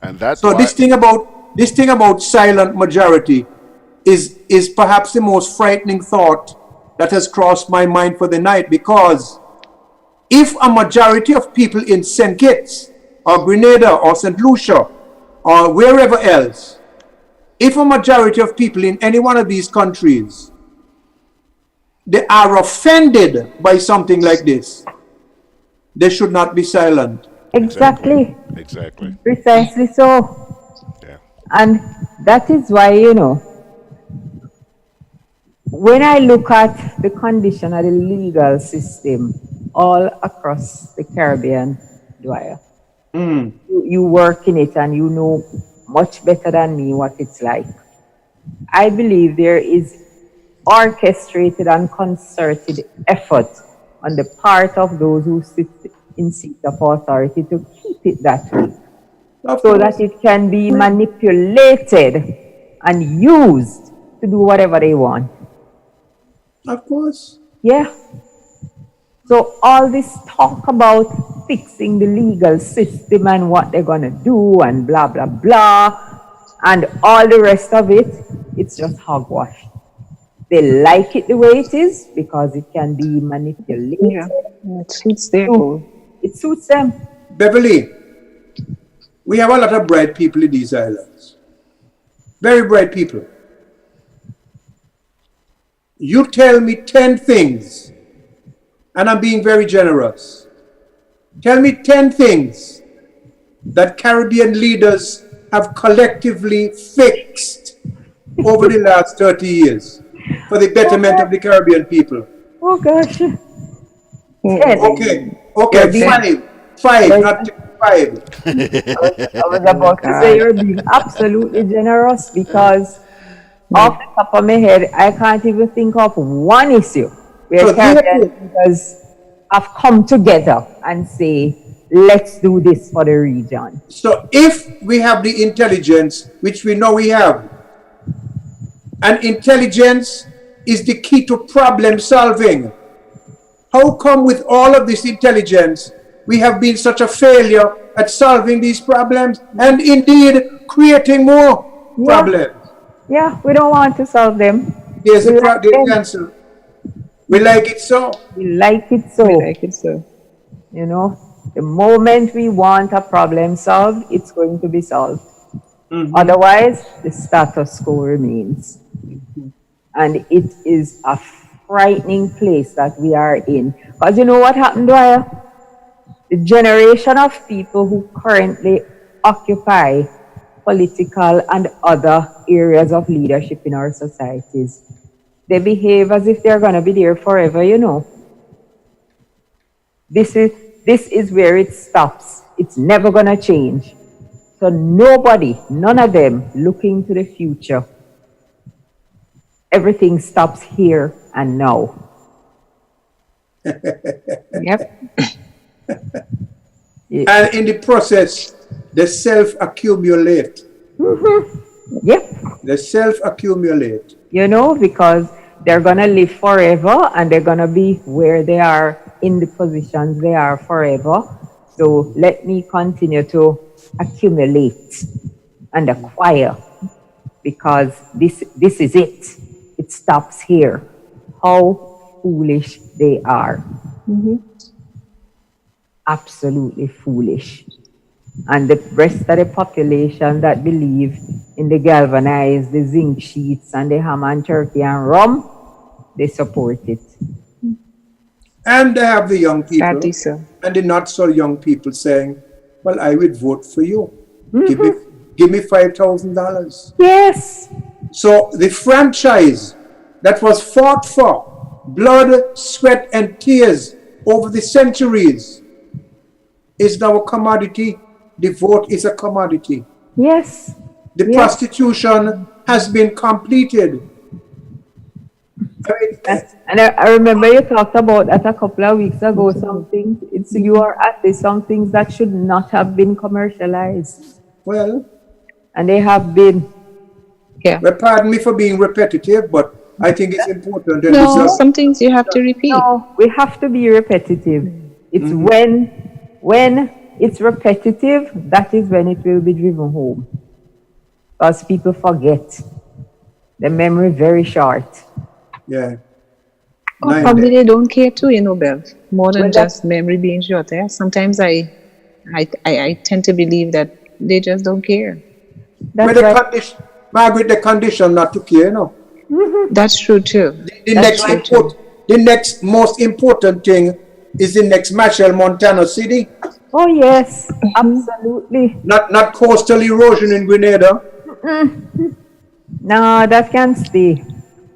And that's So why. this thing about silent majority is perhaps the most frightening thought that has crossed my mind for the night, because if a majority of people in St. Kitts or Grenada or St. Lucia or wherever else, if a majority of people in any one of these countries, they are offended by something like this, they should not be silent. Exactly. Exactly. Precisely so. Yeah. And that is why, when I look at the condition of the legal system all across the Caribbean, Dwyer, you work in it and you know much better than me what it's like. I believe there is orchestrated and concerted effort on the part of those who sit in seats of authority to keep it that way, so that it can be manipulated and used to do whatever they want. Of course. Yeah. So all this talk about fixing the legal system and what they're going to do and blah, blah, blah, and all the rest of it, it's just hogwash. They like it the way it is because it can be manipulated. Yeah, it suits their goal. It suits them. Beverly, we have a lot of bright people in these islands. Very bright people. You tell me 10 things, and I'm being very generous. Tell me 10 things that Caribbean leaders have collectively fixed over the last 30 years for the betterment of the Caribbean people. Oh gosh. Okay, Yeah, five, not 5. I was about to say you're being absolutely generous because off the top of my head, I can't even think of one issue where So Caribbean leaders have come together and say, let's do this for the region. So if we have the intelligence, which we know we have, and intelligence is the key to problem solving, how come with all of this intelligence, we have been such a failure at solving these problems and indeed creating more problems? Yeah, we don't want to solve them. There's We the like them. answer. We like it so. We like it so. Like it so. The moment we want a problem solved, it's going to be solved. Otherwise, the status quo remains. And it is a frightening place that we are in. Because you know what happened, Dwyer? The generation of people who currently occupy political and other areas of leadership in our societies, they behave as if they're going to be there forever, This is where it stops. It's never going to change. So nobody, none of them looking to the future. Everything stops here and now. Yep. And in the process, they self-accumulate. Yep. They self-accumulate. You know, because they're going to live forever and they're going to be where they are in the positions they are forever. So let me continue to accumulate and acquire, because this is it. It stops here. How foolish they are. Absolutely foolish. And the rest of the population that believe in the galvanized, the zinc sheets, and the ham and turkey and rum, they support it. And they have the young people Sadly so. and the not so young people saying, well, I would vote for you. Give me $5,000. Yes. So the franchise that was fought for, blood, sweat, and tears over the centuries, is now a commodity. The vote is a commodity. Yes. The prostitution has been completed. And I remember you talked about that a couple of weeks ago. Some things, you are at this, some things that should not have been commercialized. Well, and they have been. Yeah. Well, pardon me for being repetitive, but I think it's important. No, some things you have to repeat. No, we have to be repetitive. It's when it's repetitive, that is when it will be driven home. Because people forget. The memory very short. Yeah. Probably they don't care too, you know, Bev. More than just memory being short. Yeah? Sometimes I tend to believe that they just don't care. Margaret, the condition not to care, you know. That's true too. The next most important thing is the next Machel, Montana City. Oh yes, absolutely. Not coastal erosion in Grenada. No, that can't stay.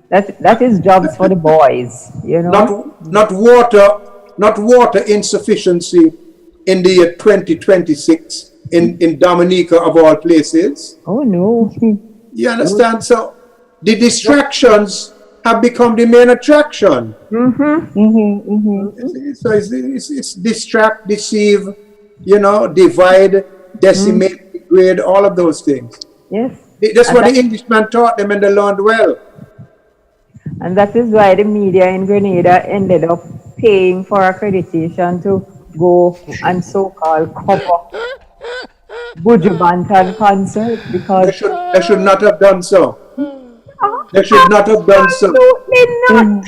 That is jobs for the boys, you know. Not water insufficiency in the year 2026 in Dominica of all places. Oh no. You understand? So the distractions have become the main attraction. So it's distract, deceive, you know, divide, decimate, degrade, all of those things. Yes. That's what the Englishman taught them and they learned well. And that is why the media in Grenada ended up paying for accreditation to go and so-called cover Buju Banton concert, because they should not have done so. They should not have done so. Absolutely not.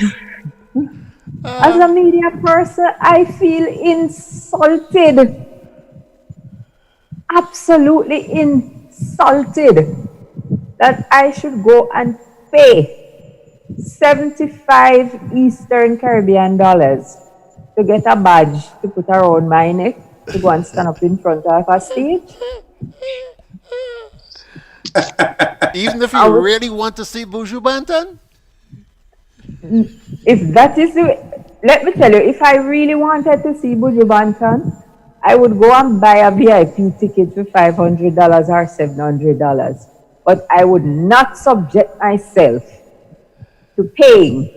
As a media person, I feel insulted. Absolutely insulted that I should go and pay 75 Eastern Caribbean dollars to get a badge to put around my neck to go and stand up in front of a stage. Even if you really want to see Buju Banton? If that is let me tell you, if I really wanted to see Buju Banton, I would go and buy a VIP ticket for $500 or $700. But I would not subject myself to paying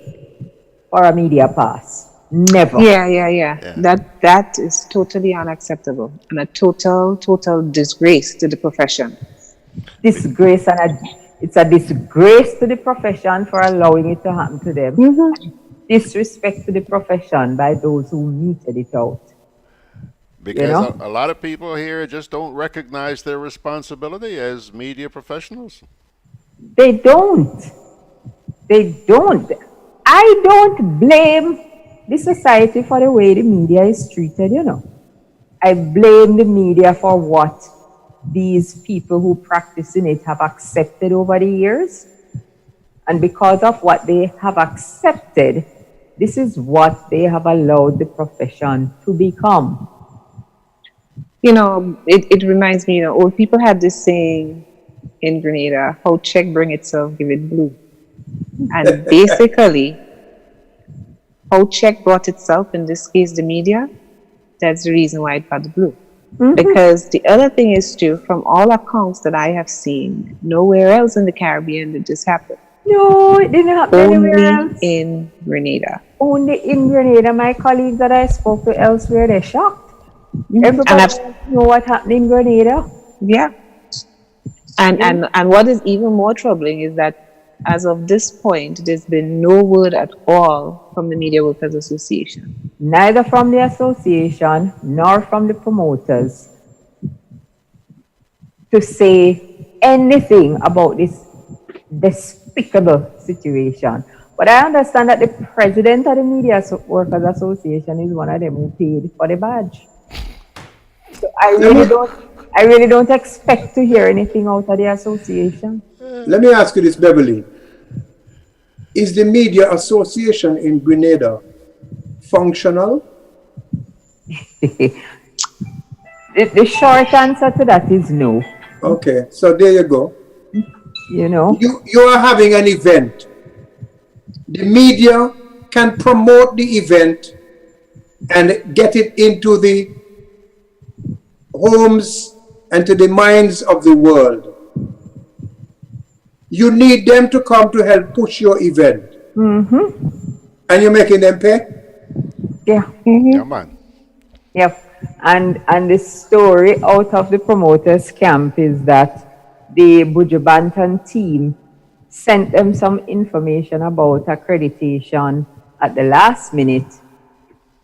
for a media pass. Never. Yeah. That is totally unacceptable and a total disgrace to the profession. Disgrace, and it's a disgrace to the profession for allowing it to happen to them. Disrespect to the profession by those who meted it out. Because a lot of people here just don't recognize their responsibility as media professionals. They don't. I don't blame the society for the way the media is treated, you know. I blame the media for what these people who practice in it have accepted over the years. And because of what they have accepted, this is what they have allowed the profession to become. You know, it reminds me, you know, old people had this saying in Grenada, how check bring itself, give it blue. And basically, how check brought itself, in this case the media, that's the reason why it got the blue. Because the other thing is too, from all accounts that I have seen, nowhere else in the Caribbean did this happen. No, it didn't happen anywhere Only else. in Grenada. Only in Grenada. My colleagues that I spoke to elsewhere, they're shocked. And Everybody wants to know what happened in Grenada. yeah. And what is even more troubling is that as of this point, there's been no word at all from the Media Workers Association. Neither from the association nor from the promoters to say anything about this despicable situation. But I understand that the president of the Media Workers Association is one of them who paid for the badge. So I really don't expect to hear anything out of the association. Let me ask you this, Beverly. Is the Media Association in Grenada functional? The short answer to that is no. Okay, so there you go. You know, You are having an event. The media can promote the event and get it into the homes and to the minds of the world. You need them to come to help push your event. And you're making them pay? yeah. Yeah, man. Yep. And the story out of the promoters camp is that the Buju Banton team sent them some information about accreditation at the last minute,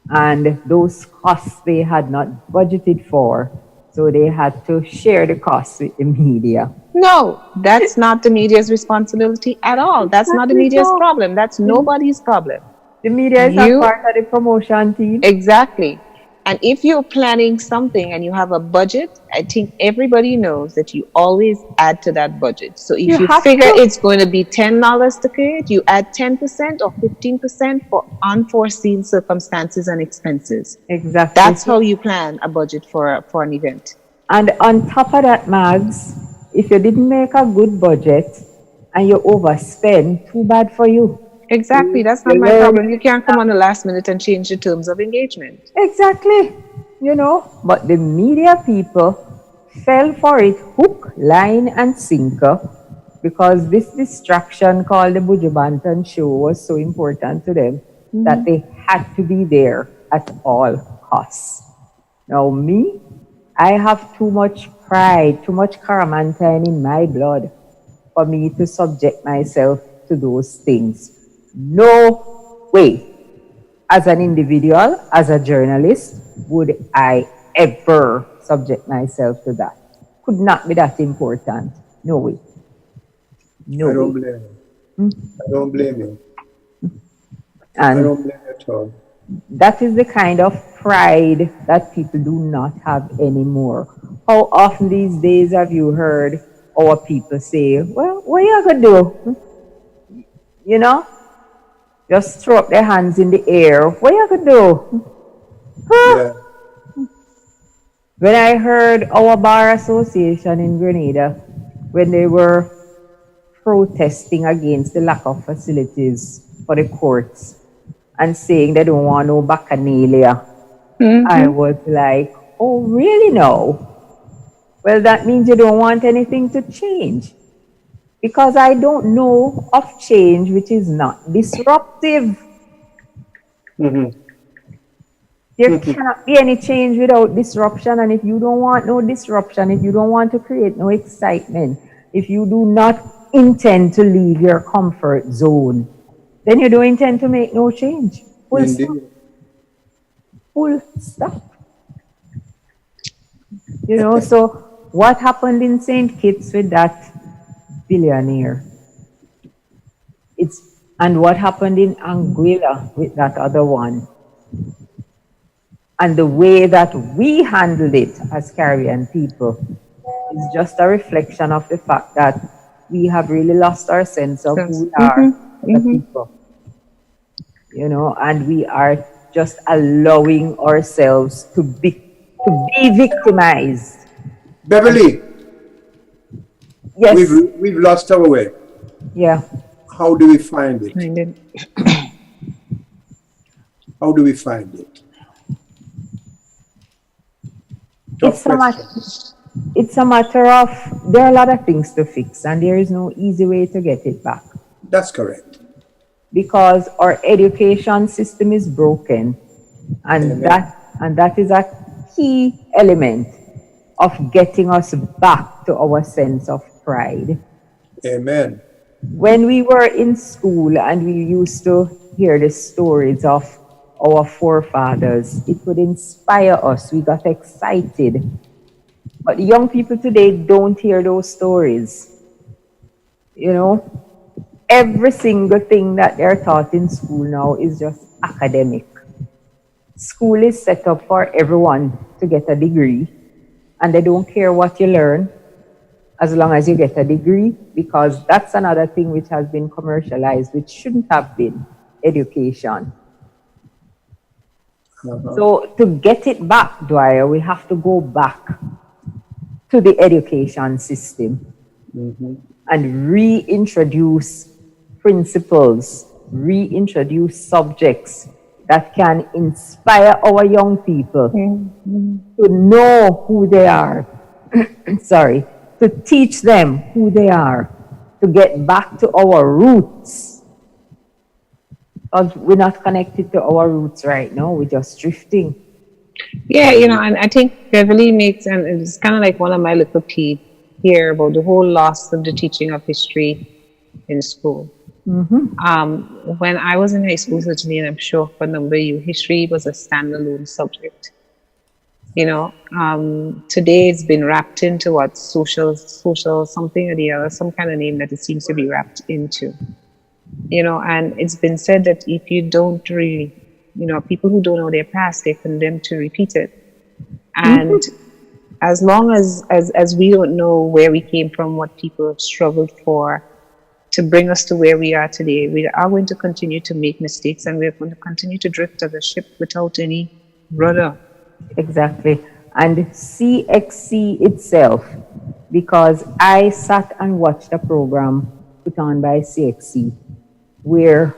and those costs they had not budgeted for, so they had to share the costs with the media. No, that's not the media's responsibility at all. That's not the media's problem. That's nobody's problem. The media is not part of the promotion team. Exactly. And if you're planning something and you have a budget, I think everybody knows that you always add to that budget. So if you figure it's going to be $10 to create, you add 10% or 15% for unforeseen circumstances and expenses. Exactly. That's how you plan a budget for an event. And on top of that, Mags, if you didn't make a good budget and you overspend, too bad for you. Exactly. That's not my problem. You can't come on the last minute and change the terms of engagement. Exactly. You know, but the media people fell for it hook, line, and sinker because this distraction called the Buju Banton show was so important to them that they had to be there at all costs. Now, me, I have too much pride, too much Caramantine in my blood for me to subject myself to those things. No way, as an individual, as a journalist, would I ever subject myself to that. Could not be that important. No way. No I don't way. blame you. I don't blame you. I And don't blame you at all. that is the kind of pride that people do not have anymore. How often these days have you heard our people say, well, what you gonna do? You know? Just throw up their hands in the air. What you gonna do? Yeah. When I heard our bar association in Grenada, when they were protesting against the lack of facilities for the courts and saying they don't want no bacchanalia, I was like, oh, really no? Well, that means you don't want anything to change. Because I don't know of change which is not disruptive. There cannot be any change without disruption. And if you don't want no disruption, if you don't want to create no excitement, if you do not intend to leave your comfort zone, then you don't intend to make no change. Full stop. Full stop. You know, so what happened in St. Kitts with that Billionaire? And what happened in Anguilla with that other one? And the way that we handled it as Caribbean people is just a reflection of the fact that we have really lost our sense of who we are as a people. You know, and we are just allowing ourselves to be victimized. Beverly, Yes. we've lost our way. Yeah. How do we find it? How do we find it? Tough question. It's a matter of, there are a lot of things to fix, and there is no easy way to get it back. That's correct. Because our education system is broken, and that is a key element of getting us back to our sense of pride. Amen. When we were in school and we used to hear the stories of our forefathers, it would inspire us. We got excited. But young people today don't hear those stories. You know, every single thing that they're taught in school now is just academic. School is set up for everyone to get a degree, and they don't care what you learn as long as you get a degree, because that's another thing which has been commercialized, which shouldn't have been education. So to get it back, Dwyer, we have to go back to the education system and reintroduce principles, reintroduce subjects that can inspire our young people to know who they are. Sorry, to teach them who they are, to get back to our roots. Because we're not connected to our roots right now, we're just drifting. Yeah, and I think Beverly makes, and it's kind of like one of my little peeves here about the whole loss of the teaching of history in school. When I was in high school, certainly, and I'm sure for a number of you, history was a standalone subject. Today it's been wrapped into what social something or the other, some kind of name that it seems to be wrapped into. And it's been said that if you don't really, people who don't know their past, they're condemned to repeat it. And as long as we don't know where we came from, what people have struggled for to bring us to where we are today, we are going to continue to make mistakes, and we're going to continue to drift as a ship without any rudder. Exactly. And CXC itself, because I sat and watched a program put on by CXC, where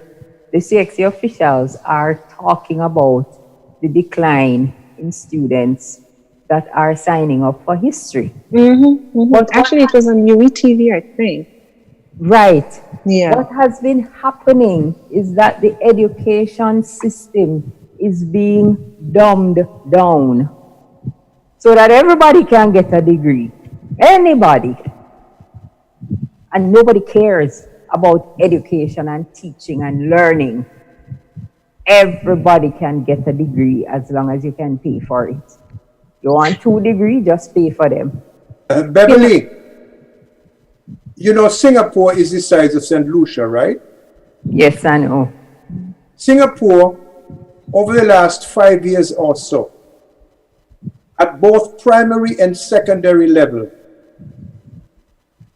the CXC officials are talking about the decline in students that are signing up for history. But actually, it was on UETV, I think. Right. Yeah. What has been happening is that the education system is being dumbed down so that everybody can get a degree. Anybody. And nobody cares about education and teaching and learning. Everybody can get a degree as long as you can pay for it. You want 2 degrees, just pay for them. Beverly, Singapore is the size of St. Lucia, right? Yes, I know. Singapore, over the last 5 years or so, at both primary and secondary level,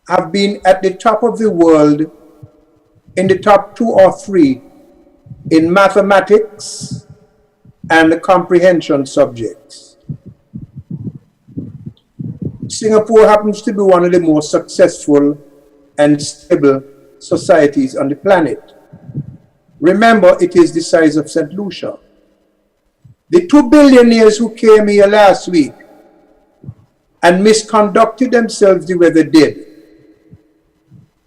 have been at the top of the world, in the top 2 or 3 in mathematics and comprehension subjects. Singapore happens to be one of the most successful and stable societies on the planet. Remember, it is the size of St. Lucia. The 2 billionaires who came here last week and misconducted themselves the way they did,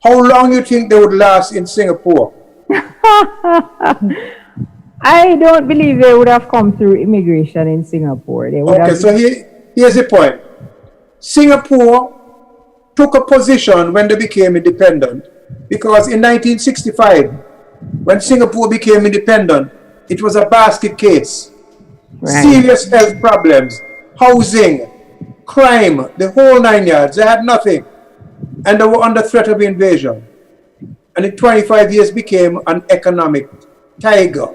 how long do you think they would last in Singapore? I don't believe they would have come through immigration in Singapore. They would have here's the point. Singapore took a position when they became independent, because in 1965, when Singapore became independent, it was a basket case. Right. Serious health problems, housing, crime, the whole 9 yards. They had nothing. And they were under threat of invasion. And in 25 years became an economic tiger.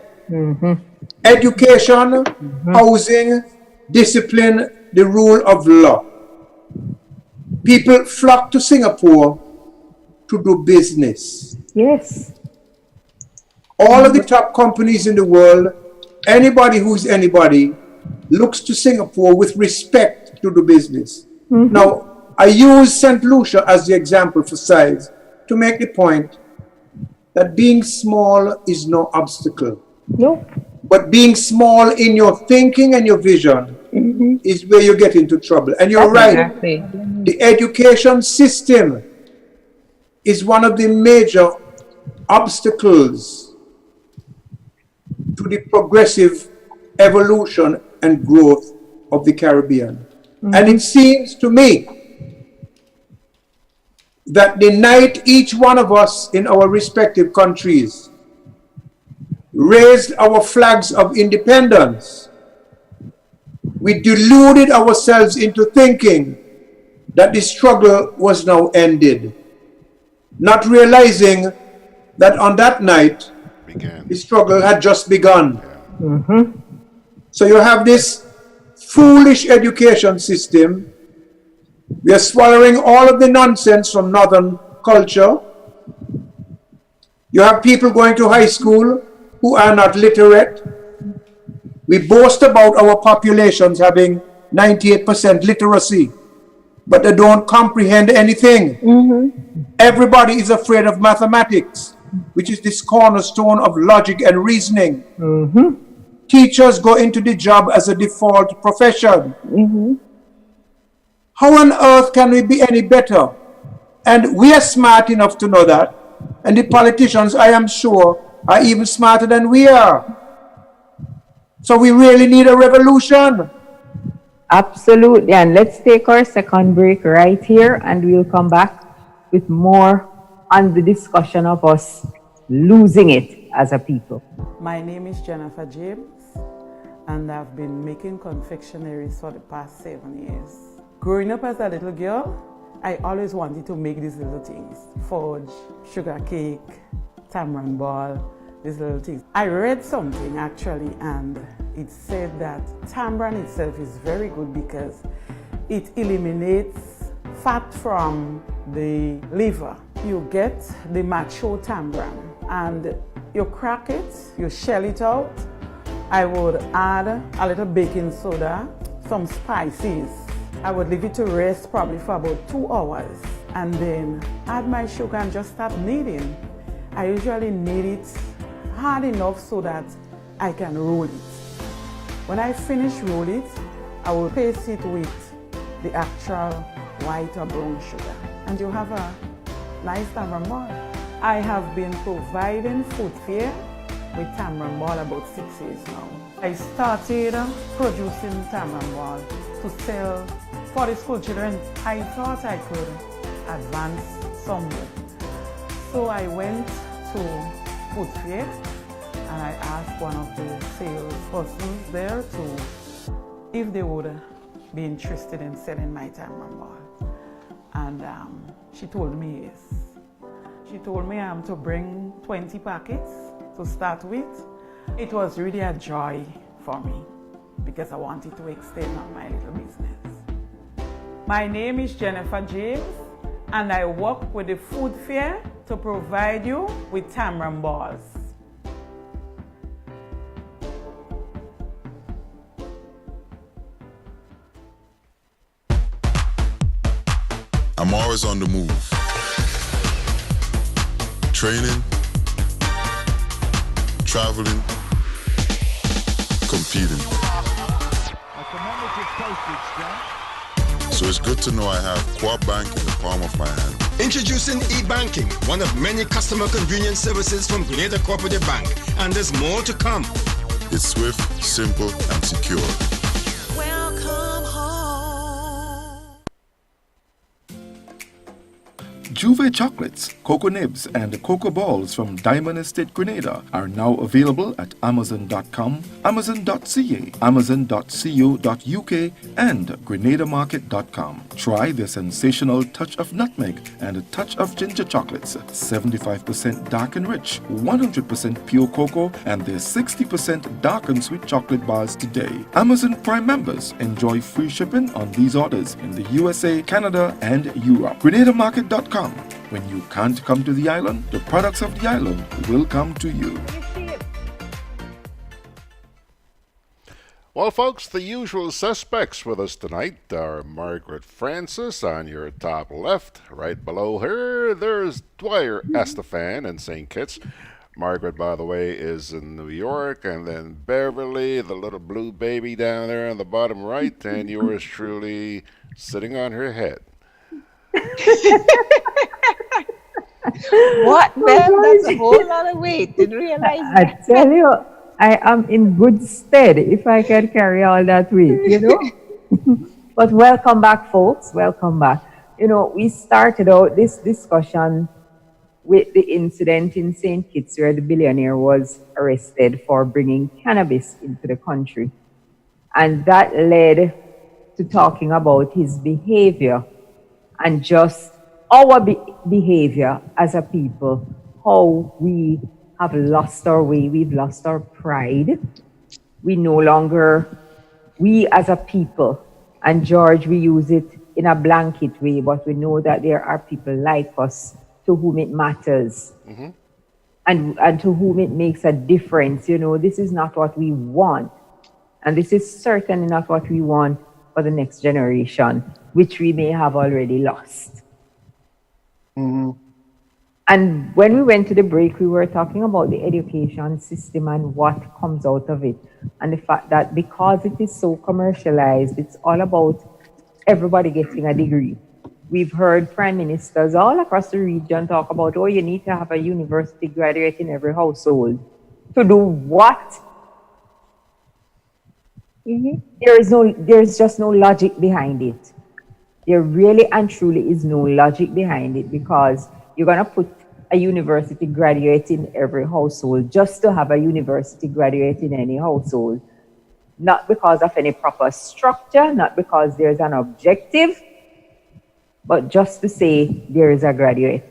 Education, housing, discipline, the rule of law. People flock to Singapore to do business. Yes. All of the top companies in the world, anybody who's anybody, looks to Singapore with respect to do business. Now, I use St. Lucia as the example for size to make the point that being small is no obstacle. Nope. But being small in your thinking and your vision is where you get into trouble. And you're right. Exactly. The education system is one of the major obstacles to the progressive evolution and growth of the Caribbean. And it seems to me that the night each one of us in our respective countries raised our flags of independence, we deluded ourselves into thinking that the struggle was now ended, not realizing that on that night, the struggle had just begun. So you have this foolish education system. We are swallowing all of the nonsense from Northern culture. You have people going to high school who are not literate. We boast about our populations having 98% literacy, but they don't comprehend anything. Everybody is afraid of mathematics, which is this cornerstone of logic and reasoning. Teachers go into the job as a default profession. How on earth can we be any better? And we are smart enough to know that. And the politicians, I am sure, are even smarter than we are. So we really need a revolution. Absolutely. And let's take our second break right here, and we'll come back with more on the discussion of us losing it as a people. My name is Jennifer James, and I've been making confectionaries for the past 7 years. Growing up as a little girl, I always wanted to make these little things. Fudge, sugar cake, tamarind ball, these little things. I read something actually, and it said that tamarind itself is very good because it eliminates fat from the liver. You get the mature tamarind and you crack it, you shell it out. I would add a little baking soda, some spices. I would leave it to rest probably for about 2 hours and then add my sugar and just start kneading. I usually knead it hard enough so that I can roll it. When I finish roll it, I will paste it with the actual white or brown sugar, and you have a nice tamarind ball. I have been providing food fair with tamarind ball about 6 years now. I started producing tamarind ball to sell for the school children. I thought I could advance somewhere. So I went to food fair and I asked one of the sales persons there if they would be interested in selling my tamarind ball. And she told me yes. She told me to bring 20 packets to start with. It was really a joy for me because I wanted to extend on my little business. My name is Jennifer James, and I work with the food fair to provide you with tamarind balls. I'm always on the move. Training, traveling, competing. So it's good to know I have Co-op Bank in the palm of my hand. Introducing e-banking, one of many customer convenience services from Grenada Cooperative Bank, and there's more to come. It's swift, simple, and secure. Welcome home. Juve chocolates, cocoa nibs, and cocoa balls from Diamond Estate Grenada are now available at Amazon.com, Amazon.ca, Amazon.co.uk, and GrenadaMarket.com. Try the sensational touch of nutmeg and a touch of ginger chocolates, 75% dark and rich, 100% pure cocoa, and their 60% dark and sweet chocolate bars today. Amazon Prime members enjoy free shipping on these orders in the USA, Canada, and Europe. GrenadaMarket.com. When you can't come to the island, the products of the island will come to you. Well, folks, the usual suspects with us tonight are Margaret Francis on your top left. Right below her, there's Dwyer Astaphan in St. Kitts. Margaret, by the way, is in New York, and then Beverly, the little blue baby down there on the bottom right, and yours truly sitting on her head. What, Bev? That's a whole lot of weight. Didn't realize I that. tell you, I am in good stead if I can carry all that weight, you know? But welcome back, folks. Welcome back. You know, we started out this discussion with the incident in St. Kitts where the billionaire was arrested for bringing cannabis into the country. And that led to talking about his behavior and just our behavior as a people, how we have lost our way, we've lost our pride. We no longer, we as a people, and George, we use it in a blanket way, but we know that there are people like us to whom it matters, and to whom it makes a difference. You know, this is not what we want. And this is certainly not what we want for the next generation, which we may have already lost. And when we went to the break, we were talking about the education system and what comes out of it. And the fact that because it is so commercialized, it's all about everybody getting a degree. We've heard prime ministers all across the region talk about, oh, you need to have a university graduate in every household. To do what? There's just no logic behind it. There really and truly is no logic behind it, because you're going to put a university graduate in every household just to have a university graduate in any household. Not because of any proper structure, not because there's an objective, but just to say there is a graduate.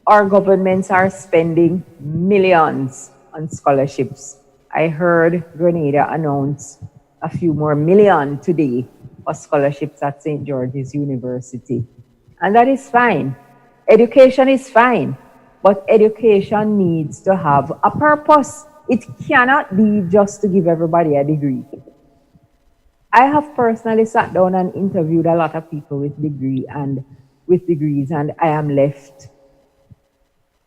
Our governments are spending millions on scholarships. I heard Grenada announce a few more million today for scholarships at St. George's University. And that is fine. Education is fine, but education needs to have a purpose. It cannot be just to give everybody a degree. I have personally sat down and interviewed a lot of people with degrees, and I am left.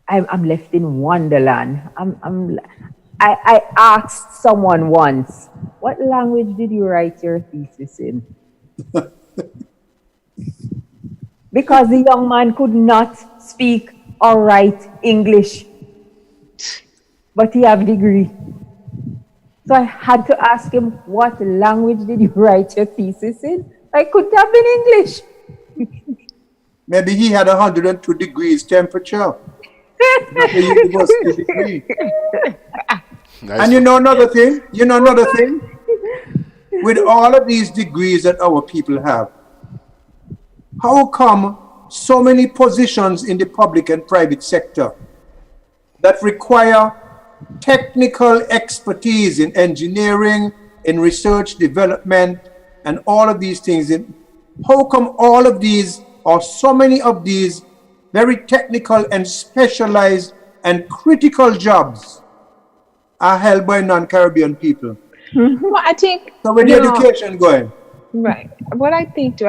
I'm left in wonderland. I asked someone once, "What language did you write your thesis in?" Because the young man could not speak or write English, but he have a degree. So I had to ask him, what language did you write your thesis in? I couldn't have been English. Maybe he had 102 degrees temperature. Not a university degree. Nice. And you know another thing? With all of these degrees that our people have, how come so many positions in the public and private sector that require technical expertise in engineering, in research, development, and all of these things, how come all of these, or so many of these very technical and specialized and critical jobs are held by non-Caribbean people? Well, I think... So where the education going? Right. What I think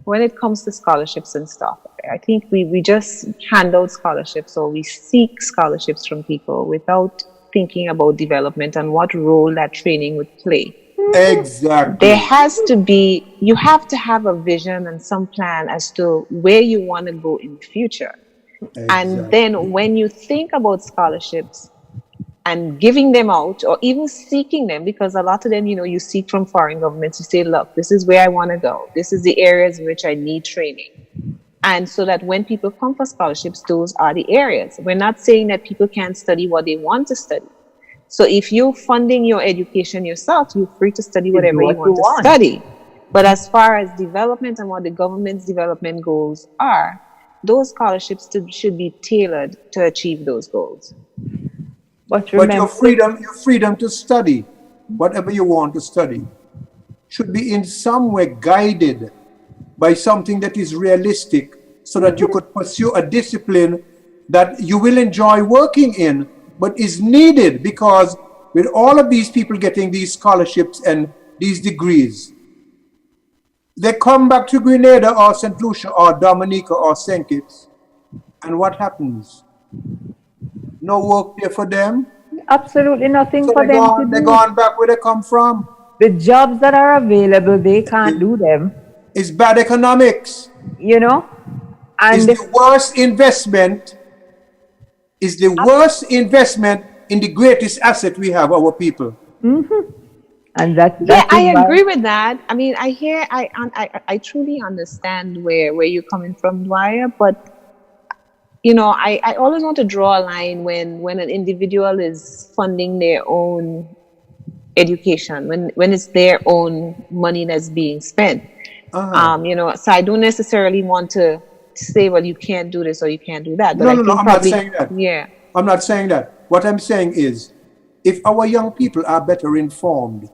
when it comes to scholarships and stuff, I think we just hand out scholarships, or we seek scholarships from people without thinking about development and what role that training would play. Exactly. There has to be, you have to have a vision and some plan as to where you want to go in the future. Exactly. And then when you think about scholarships and giving them out, or even seeking them, because a lot of them, you seek from foreign governments, you say, look, this is where I want to go. This is the areas in which I need training. And so that when people come for scholarships, those are the areas. We're not saying that people can't study what they want to study. So if you're funding your education yourself, you're free to study whatever you want to study. But as far as development and what the government's development goals are, those scholarships should be tailored to achieve those goals. But your freedom to study whatever you want to study should be in some way guided by something that is realistic, so that you could pursue a discipline that you will enjoy working in, but is needed, because with all of these people getting these scholarships and these degrees, they come back to Grenada or St. Lucia or Dominica or St. Kitts, and what happens? No work there for them. Absolutely nothing So for them to they're do. gone back where they come from. The jobs that are available, they can't do them. It's bad economics. You know? It's And the worst investment. Is the worst investment in the greatest asset we have, our people. and that Yeah, is I why agree with that. I mean, I truly understand where you're coming from, Dwyer, but you know, I always want to draw a line when an individual is funding their own education, when it's their own money that's being spent. You know, so I don't necessarily want to say, well, you can't do this or you can't do that. But No, I no, no, think I'm not probably, saying that. yeah, I'm not saying that. What I'm saying is, if our young people are better informed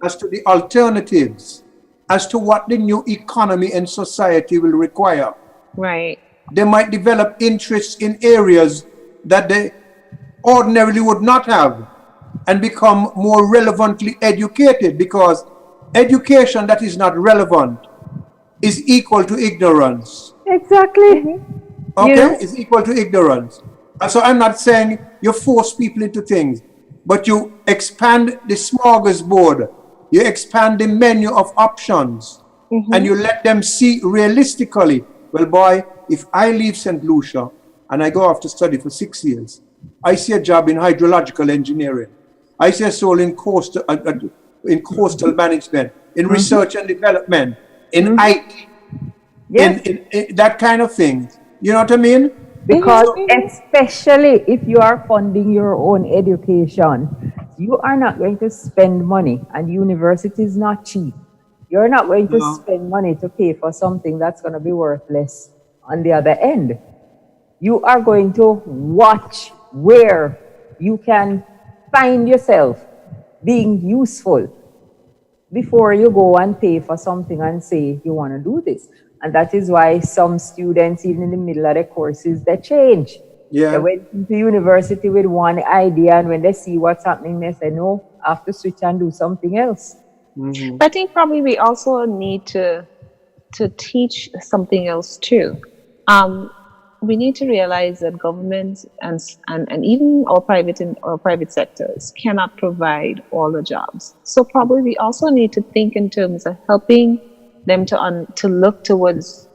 as to the alternatives, as to what the new economy and society will require, right. they might develop interests in areas that they ordinarily would not have and become more relevantly educated, because education that is not relevant is equal to ignorance. exactly. You Okay? know? Is equal to ignorance. And so I'm not saying you force people into things, but you expand the smorgasbord, you expand the menu of options, and you let them see realistically, well, boy, if I leave St. Lucia and I go off to study for 6 years, I see a job in hydrological engineering. I see a soul in coastal management, in research and development, in IT, Yes. in that kind of thing. You know what I mean? Because especially if you are funding your own education, you are not going to spend money, and university is not cheap. You're not going to spend money to pay for something that's going to be worthless on the other end. You are going to watch where you can find yourself being useful before you go and pay for something and say you want to do this. And that is why some students, even in the middle of the courses, they change. Yeah. They went into university with one idea, and when they see what's happening, they say, no, I have to switch and do something else. But I think probably we also need to teach something else too. We need to realize that government and even our private sectors cannot provide all the jobs. So probably we also need to think in terms of helping them to look towards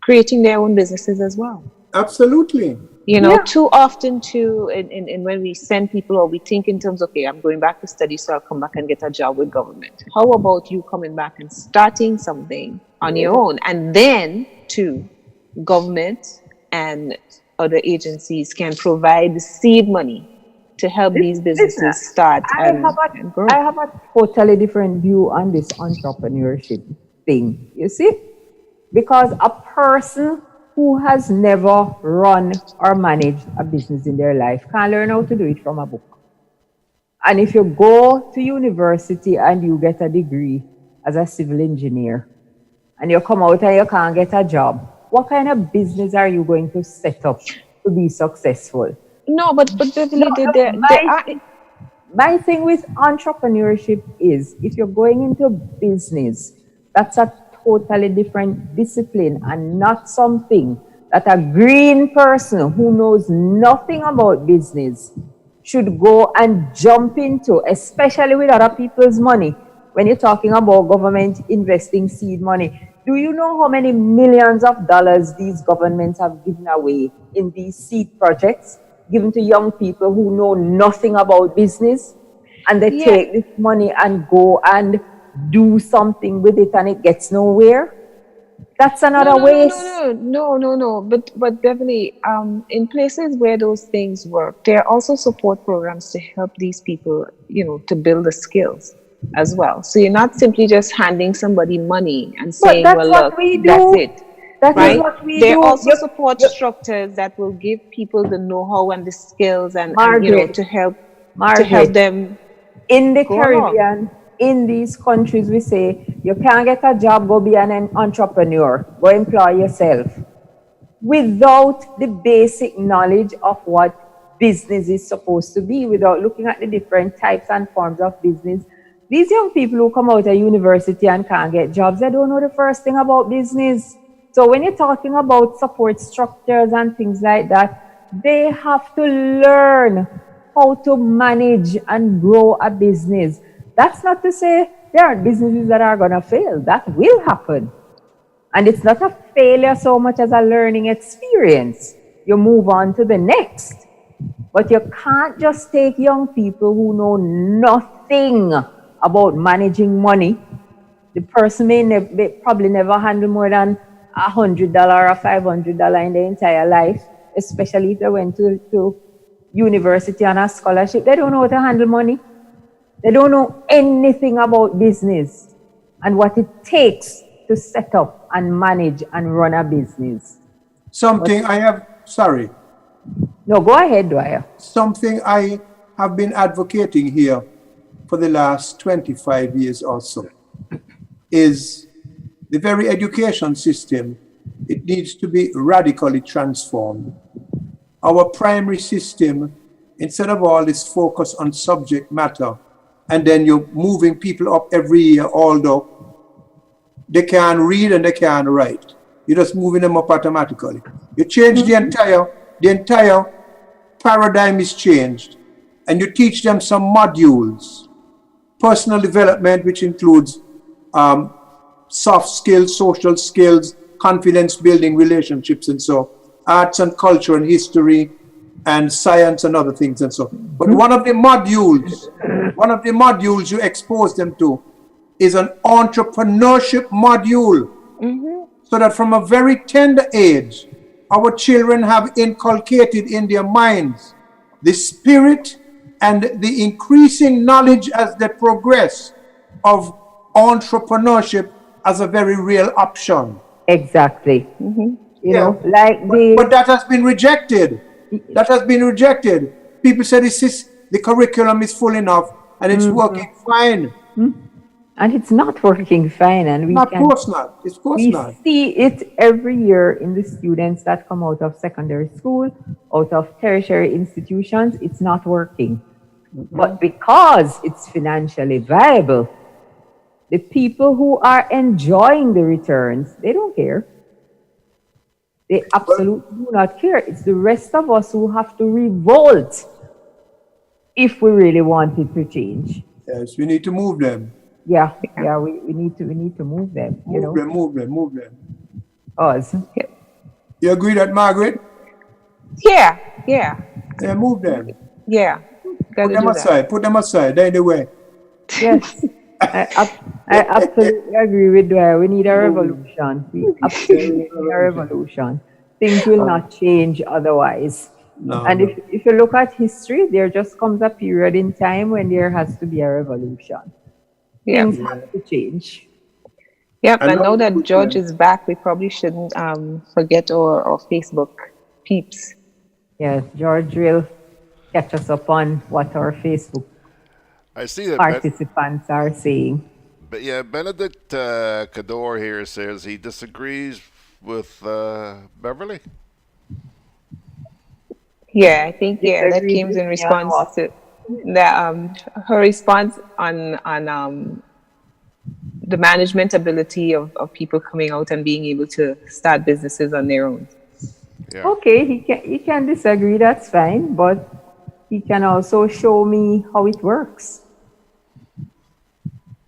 creating their own businesses as well. Absolutely. You know, too often too, in when we send people or we think in terms of, okay, I'm going back to study, so I'll come back and get a job with government. How about you coming back and starting something on your own? And then too, government and other agencies can provide the seed money to help these businesses start and grow. I have a totally different view on this entrepreneurship thing, you see? Because a person who has never run or managed a business in their life can't learn how to do it from a book. And if you go to university and you get a degree as a civil engineer, and you come out and you can't get a job, what kind of business are you going to set up to be successful? No, but Beverley, my thing with entrepreneurship is, if you're going into business, that's a totally different discipline and not something that a green person who knows nothing about business should go and jump into, especially with other people's money. When you're talking about government investing seed money, do you know how many millions of dollars these governments have given away in these seed projects, given to young people who know nothing about business? And they take this money and go and do something with it, and it gets nowhere. That's another waste. No. But Beverley, in places where those things work, there are also support programs to help these people, you know, to build the skills as well. So you're not simply just handing somebody money and saying, that's well, what look, we do. that's it. That right? is what we there do. are also support structures that will give people the know-how and the skills and you know, to help them in the go Caribbean. along. In these countries, we say, you can't get a job, go be an entrepreneur, go employ yourself. Without the basic knowledge of what business is supposed to be, without looking at the different types and forms of business, these young people who come out of university and can't get jobs, they don't know the first thing about business. So when you're talking about support structures and things like that, they have to learn how to manage and grow a business. That's not to say there aren't businesses that are going to fail. That will happen. And it's not a failure so much as a learning experience. You move on to the next. But you can't just take young people who know nothing about managing money. The person may probably never handle more than $100 or $500 in their entire life, especially if they went to university on a scholarship. They don't know how to handle money. They don't know anything about business and what it takes to set up and manage and run a business. No, go ahead, Dwyer. Something I have been advocating here for the last 25 years or so is the very education system. It needs to be radically transformed. Our primary system, instead of all this focus on subject matter, and then you're moving people up every year, although they can read and they can write. You're just moving them up automatically. You change the entire paradigm is changed, and you teach them some modules. Personal development, which includes soft skills, social skills, confidence building, relationships, and so arts and culture and history and science and other things and so. But one of the modules you expose them to is an entrepreneurship module, so that from a very tender age, our children have inculcated in their minds the spirit and the increasing knowledge as they progress of entrepreneurship as a very real option. Exactly. You know, but that has been rejected. That has been rejected. People say the curriculum is full enough and it's working fine. And it's not working fine. And of course not. We see it every year in the students that come out of secondary school, out of tertiary institutions. It's not working. But because it's financially viable, the people who are enjoying the returns, they don't care. They absolutely do not care. It's the rest of us who have to revolt if we really want it to change. Yes, we need to move them. We need to move them. Move them. Us. You agree that, Margaret? Yeah. Yeah, move them. Yeah. Put them aside. They're in the way. Yes. I absolutely agree with Dwyer. We need a revolution. We absolutely need a revolution. Things will not change otherwise. If you look at history, there just comes a period in time when there has to be a revolution. Things have to change. Yep, and now that George is back, we probably shouldn't forget our Facebook peeps. Yes, George will catch us up on what our Facebook participants are saying. But yeah, Benedict Cador here says he disagrees with Beverley. Yeah, I think that came in response to her response on the management ability of people coming out and being able to start businesses on their own. Yeah. Okay, he can disagree, that's fine, but he can also show me how it works.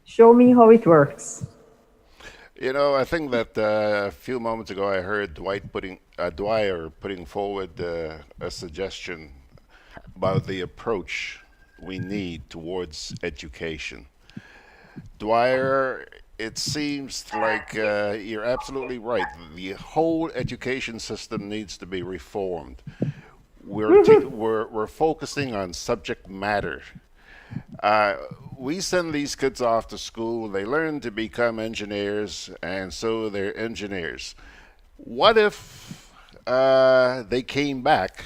Show me how it works. You know, I think that a few moments ago I heard Dwyer putting forward a suggestion about the approach we need towards education. Dwyer, it seems like you're absolutely right. The whole education system needs to be reformed. We're focusing on subject matter. We send these kids off to school, they learn to become engineers, and so they're engineers. What if they came back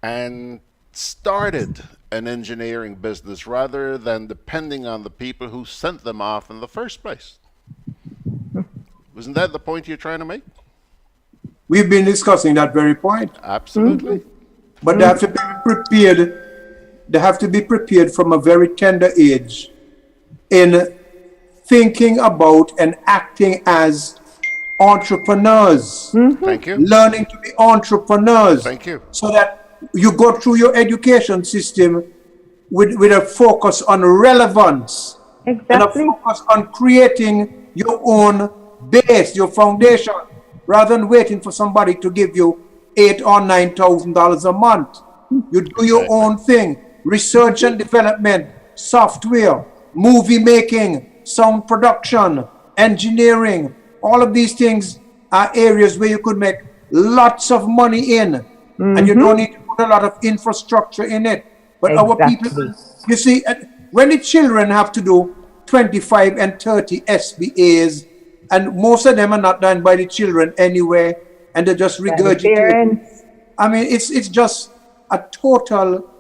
and started an engineering business rather than depending on the people who sent them off in the first place? Wasn't that the point you're trying to make? We've been discussing that very point. Absolutely. But they have to be prepared. They have to be prepared from a very tender age in thinking about and acting as entrepreneurs. Thank you. Learning to be entrepreneurs. Thank you. So that you go through your education system with a focus on relevance. Exactly. And a focus on creating your own base, your foundation, rather than waiting for somebody to give you $8,000 or $9,000 a month. You do your own thing. Research and development, software, movie making, sound production, engineering. All of these things are areas where you could make lots of money in. And you don't need to put a lot of infrastructure in it. But our people, you see, when the children have to do 25 and 30 SBAs, and most of them are not done by the children anyway, and they just regurgitate. I mean, it's just a total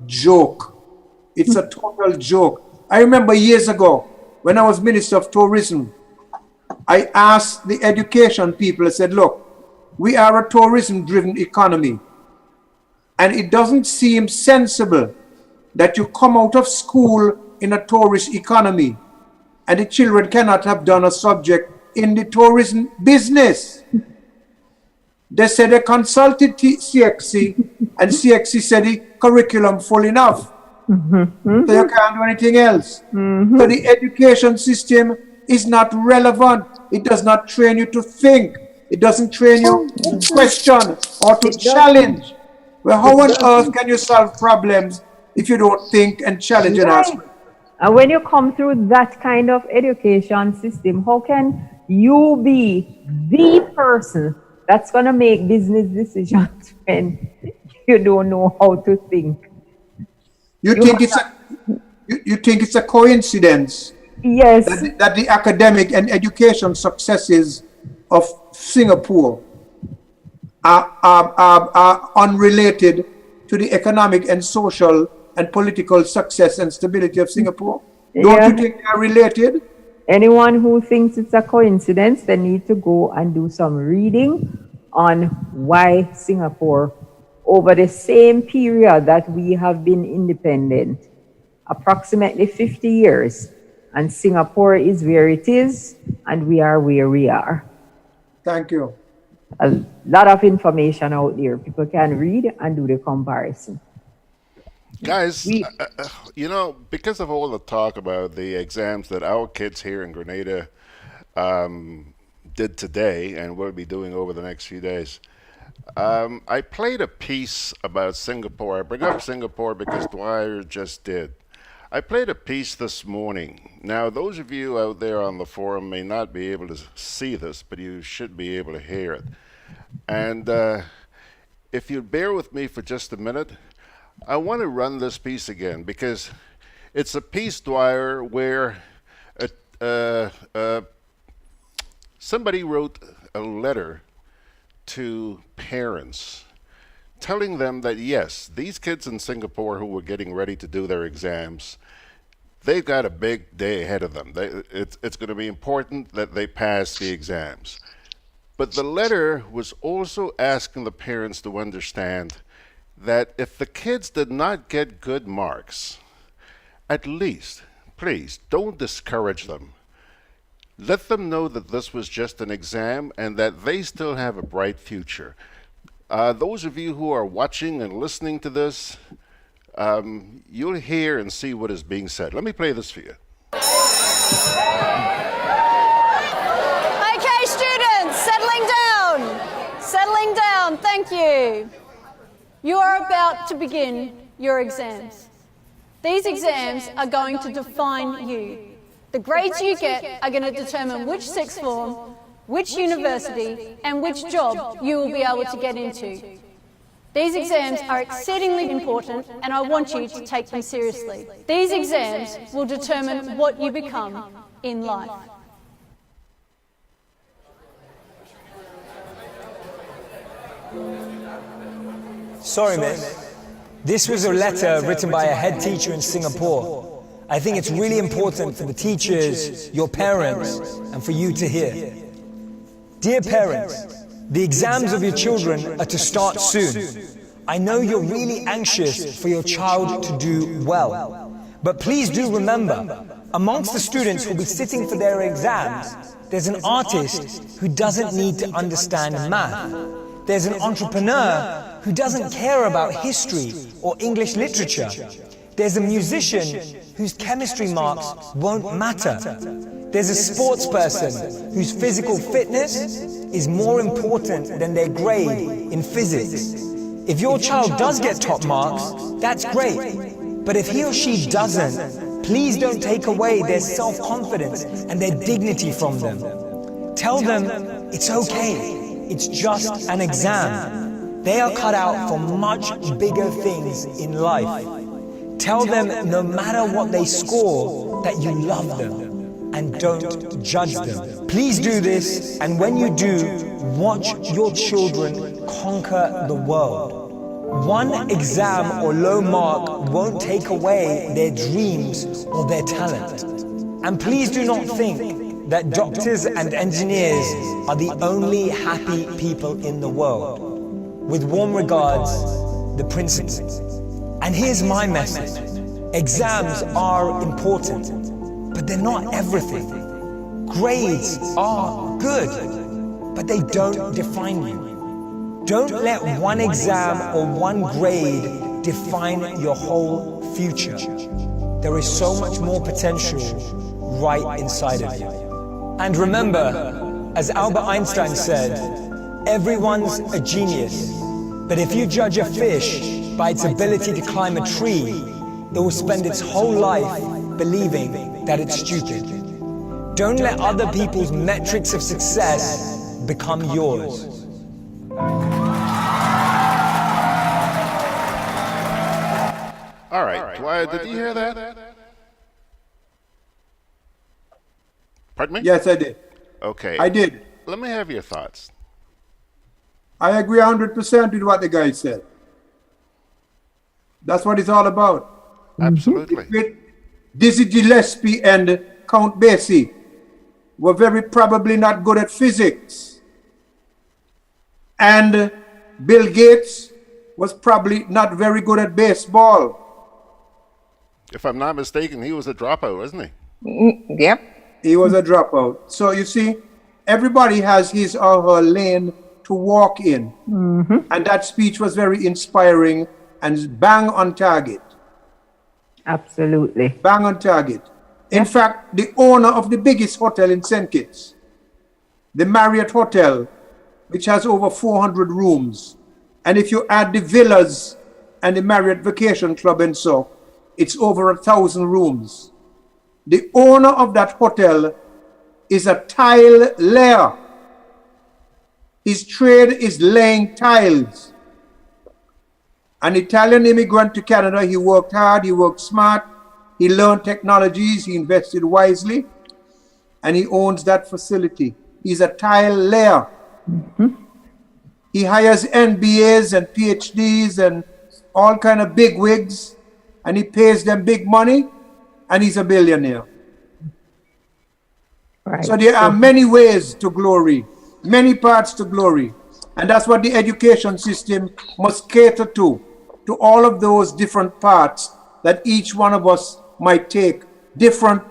joke. It's a total joke. I remember years ago when I was Minister of Tourism, I asked the education people, I said, look, we are a tourism-driven economy, and it doesn't seem sensible that you come out of school in a tourist economy and the children cannot have done a subject in the tourism business. They said they consulted CXC and CXC said the curriculum full enough. So you can't do anything else. So the education system is not relevant. It does not train you to think. It doesn't train you to question or to challenge. Well, how on earth can you solve problems if you don't think and challenge and ask? And when you come through that kind of education system, how can you be the person that's going to make business decisions when you don't know how to think? You think it's a coincidence? Yes. That the academic and education successes of Singapore are unrelated to the economic and social and political success and stability of Singapore? Don't you think they are related? Anyone who thinks it's a coincidence, they need to go and do some reading on why Singapore, over the same period that we have been independent, approximately 50 years, and Singapore is where it is, and we are where we are. Thank you. A lot of information out there. People can read and do the comparison. Guys, you know, because of all the talk about the exams that our kids here in Grenada did today and will be doing over the next few days, I played a piece about Singapore. I bring up Singapore because Dwyer just did. I played a piece this morning. Now, those of you out there on the forum may not be able to see this, but you should be able to hear it. And if you'd bear with me for just a minute, I want to run this piece again because it's a piece, Dwyer, where somebody wrote a letter to parents telling them that, yes, these kids in Singapore who were getting ready to do their exams, they've got a big day ahead of them. It's going to be important that they pass the exams. But the letter was also asking the parents to understand that if the kids did not get good marks, at least, please, don't discourage them. Let them know that this was just an exam and that they still have a bright future. Those of you who are watching and listening to this, you'll hear and see what is being said. Let me play this for you. Okay, students, settling down, thank you. You are about to begin your exams. These exams are going to define you. The grades you get are going to determine which sixth form, which university, and which job you will be able to get into. These exams are exceedingly important, and I want you to take them seriously. These exams will determine what you become in life. Sorry, miss. This was a letter written by a head teacher in Singapore. I think it's really important for the teachers, your parents, and for you to hear. Dear parents, the exams of your children are to start soon. I know you're really anxious for your child to do well, but please do remember, Amongst the students who'll be sitting for their exams, there's an artist who doesn't need to understand math. There's an entrepreneur who doesn't care about history or English literature. There's a musician whose chemistry marks won't matter. There's a sports person whose physical fitness is more important than their grade in physics. If your child does get top marks, that's great. But if he or she doesn't, please don't take away their self-confidence and their dignity from them. Tell them it's okay. It's just an exam. They are cut out for much bigger things in life. Tell them no matter what they score, that you love them and don't judge them. Please do this, and when you do, watch your children conquer the world. One exam or low mark won't take away their dreams or their talent. And please do not think that doctors and engineers are the only happy people in the world. With warm regards, the principal. And here's my message. Exams are important, but they're not everything. Grades are good, but they don't define you. Don't let one exam or one grade define your whole future. There is so much more potential right inside of you. And remember, as Albert Einstein said, everyone's a genius. But if you judge a fish by its ability to climb a tree, it will spend its whole life believing that it's stupid. Don't let other people's metrics of success become yours. All right, Dwyer, did you hear that? Pardon me? Yes, I did. Okay. I did. Let me have your thoughts. I agree 100% with what the guy said. That's what it's all about. Absolutely. Dizzy Gillespie and Count Basie were very probably not good at physics. And Bill Gates was probably not very good at baseball. If I'm not mistaken, he was a dropout, wasn't he? Yep. He was a dropout. So you see, everybody has his or her lane to walk in. And that speech was very inspiring and bang on target. Absolutely. Bang on target. In fact, the owner of the biggest hotel in St. Kitts, the Marriott Hotel, which has over 400 rooms, and if you add the villas and the Marriott Vacation Club and so, it's over 1,000 rooms. The owner of that hotel is a tile layer. His trade is laying tiles. An Italian immigrant to Canada, he worked hard, he worked smart, he learned technologies, he invested wisely, and he owns that facility. He's a tile layer. He hires MBAs and PhDs and all kind of big wigs, and he pays them big money, and he's a billionaire. Right. So there are many ways to glory, many paths to glory. And that's what the education system must cater to all of those different paths that each one of us might take. Different,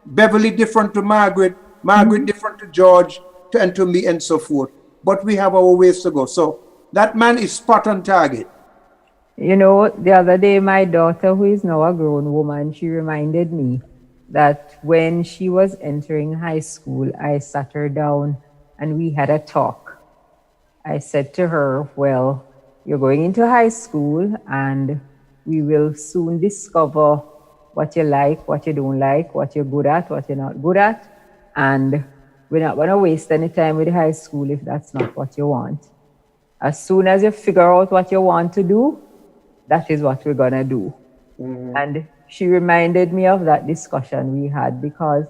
Beverly different to Margaret, Margaret different to George, and to me and so forth. But we have our ways to go. So that man is spot on target. You know, the other day, my daughter, who is now a grown woman, she reminded me that when she was entering high school, I sat her down and we had a talk. I said to her, well, you're going into high school and we will soon discover what you like, what you don't like, what you're good at, what you're not good at. And we're not going to waste any time with high school if that's not what you want. As soon as you figure out what you want to do, that is what we're going to do. And she reminded me of that discussion we had, because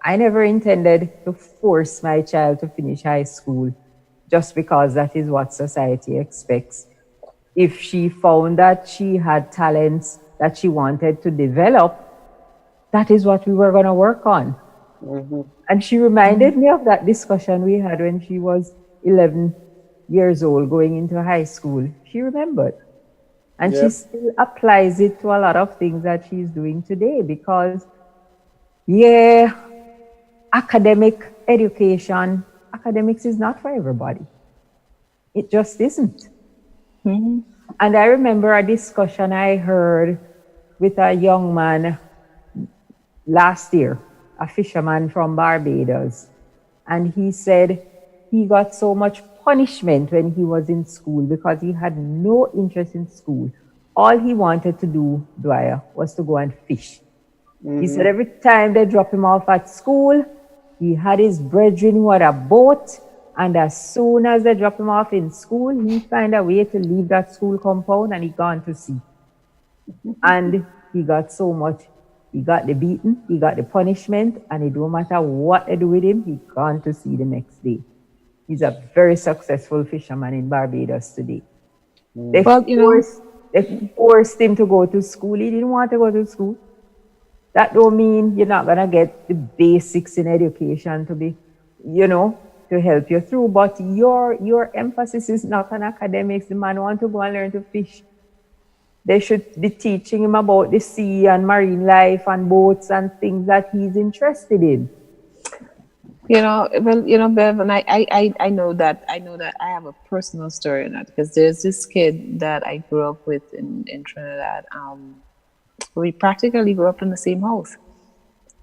I never intended to force my child to finish high school just because that is what society expects. If she found that she had talents that she wanted to develop, that is what we were going to work on. And she reminded me of that discussion we had when she was 11 years old going into high school. She remembered. And she still applies it to a lot of things that she's doing today, because Yeah, academic education, academics is not for everybody. It just isn't. Mm-hmm. And I remember a discussion I heard with a young man last year, a fisherman from Barbados. And he said he got so much punishment when he was in school because he had no interest in school. All he wanted to do, Dwyer, was to go and fish. Mm-hmm. He said every time they drop him off at school, he had his brethren who had a boat, and as soon as they drop him off in school, he find a way to leave that school compound and he gone to sea. And he got so much, he got the beating, he got the punishment, and it don't matter what they do with him, he gone to sea the next day. He's a very successful fisherman in Barbados today. They forced him to go to school. He didn't want to go to school. That don't mean you're not gonna get the basics in education to be, to help you through. But your emphasis is not on academics. The man wants to go and learn to fish. They should be teaching him about the sea and marine life and boats and things that he's interested in. Bev, and I know that I have a personal story in that, because there's this kid that I grew up with in Trinidad. We practically grew up in the same house.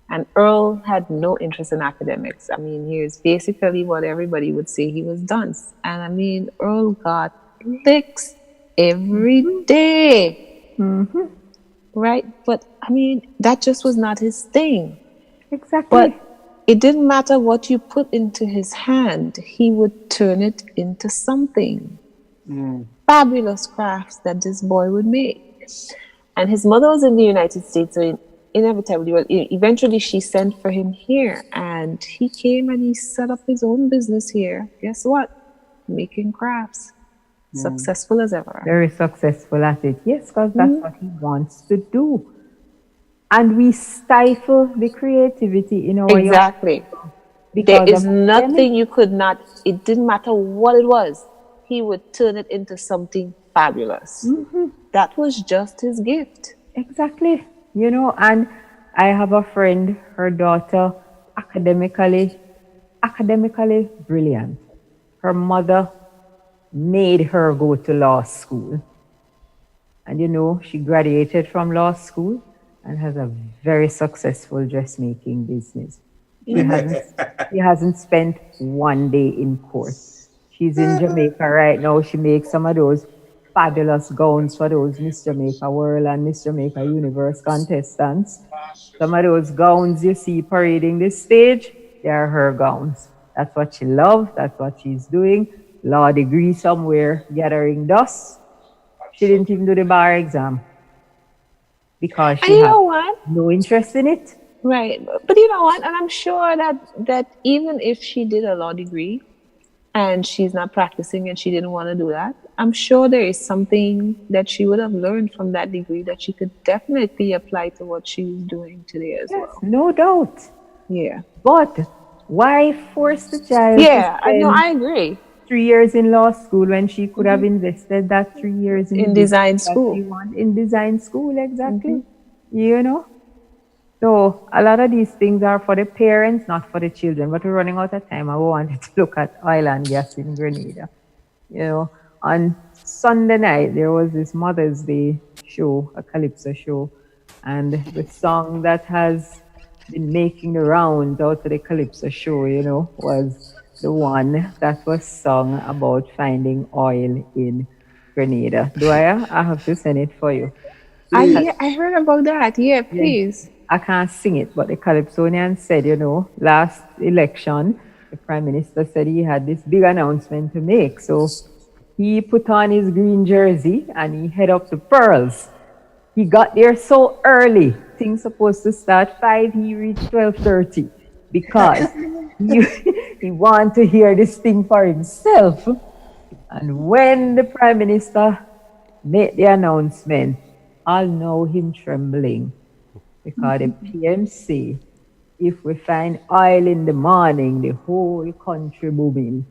And Earl had no interest in academics. I mean, he was basically what everybody would say he was dunce. And I mean, Earl got licks every day. Mm-hmm. Right? But I mean, that just was not his thing. Exactly. But it didn't matter what you put into his hand, he would turn it into something. Fabulous crafts that this boy would make. And his mother was in the United States, so eventually she sent for him here, and he came and he set up his own business here. Guess what? Making crafts. Successful as ever. Very successful at it. Yes, because that's what he wants to do. And we stifle the creativity in our Exactly. There is nothing you could not, it didn't matter what it was, he would turn it into something fabulous. That was just his gift. Exactly. And I have a friend, her daughter, academically brilliant. Her mother made her go to law school. And she graduated from law school and has a very successful dressmaking business. She hasn't spent one day in court. She's in Jamaica right now. She makes some of those fabulous gowns for those Miss Jamaica World and Miss Jamaica Universe contestants. Some of those gowns you see parading this stage, they are her gowns. That's what she loves. That's what she's doing. Law degree somewhere, gathering dust. She didn't even do the bar exam because she had no interest in it. Right. But you know what? And I'm sure that even if she did a law degree and she's not practicing and she didn't want to do that, I'm sure there is something that she would have learned from that degree that she could definitely apply to what she's doing today as well. No doubt. Yeah. But why force the child to spend I agree. 3 years in law school when she could have invested that 3 years in design school? In design school, exactly. So a lot of these things are for the parents, not for the children. But we're running out of time. I wanted to look at oil and gas in Grenada. On Sunday night, there was this Mother's Day show, a calypso show. And the song that has been making the rounds out of the calypso show, was the one that was sung about finding oil in Grenada. Dwyer, I have to send it for you. I heard about that. Yeah, please. I can't sing it, but the Calypsonian said, last election, the Prime Minister said he had this big announcement to make. So he put on his green jersey and he head up to Pearls. He got there so early. Things supposed to start 5, he reached 12:30 because he wanted to hear this thing for himself. And when the Prime Minister made the announcement, I'll know him trembling. Because the PM say, if we find oil in the morning, the whole country booming.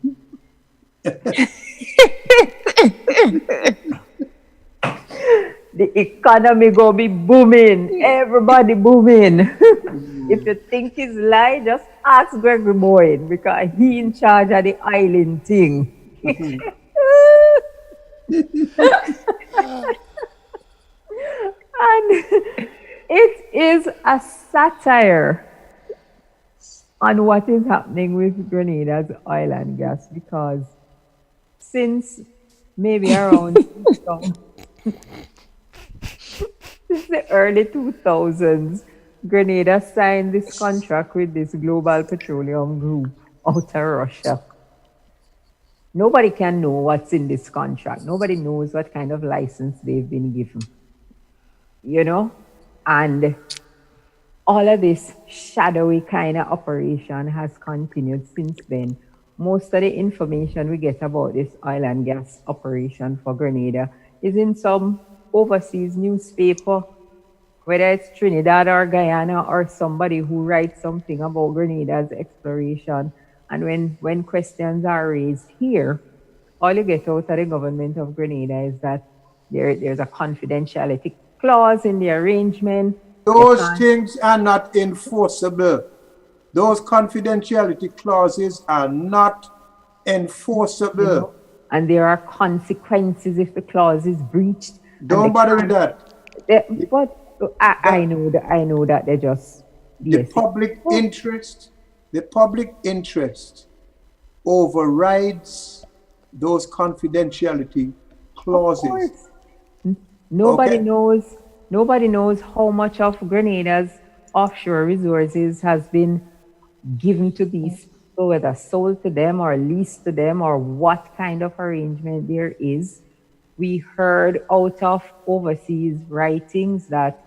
The economy go be booming. Everybody booming. If you think it's lie, just ask Gregory Boyd because he in charge of the island thing. And it is a satire on what is happening with Grenada's oil and gas because since maybe around since the early 2000s, Grenada signed this contract with this global petroleum group out of Russia. Nobody can know what's in this contract. Nobody knows what kind of license they've been given. You know? And all of this shadowy kind of operation has continued since then. Most of the information we get about this oil and gas operation for Grenada is in some overseas newspaper, whether it's Trinidad or Guyana or somebody who writes something about Grenada's exploration. And when questions are raised here, all you get out of the government of Grenada is that there's a confidentiality clause in the arrangement. Those things are not enforceable. Those confidentiality clauses are not enforceable. You know, and there are consequences if the clause is breached. Don't bother with that. But I know that they just the public interest overrides those confidentiality clauses. Nobody knows how much of Grenada's offshore resources has been given to these people, whether sold to them or leased to them or what kind of arrangement there is. We heard out of overseas writings that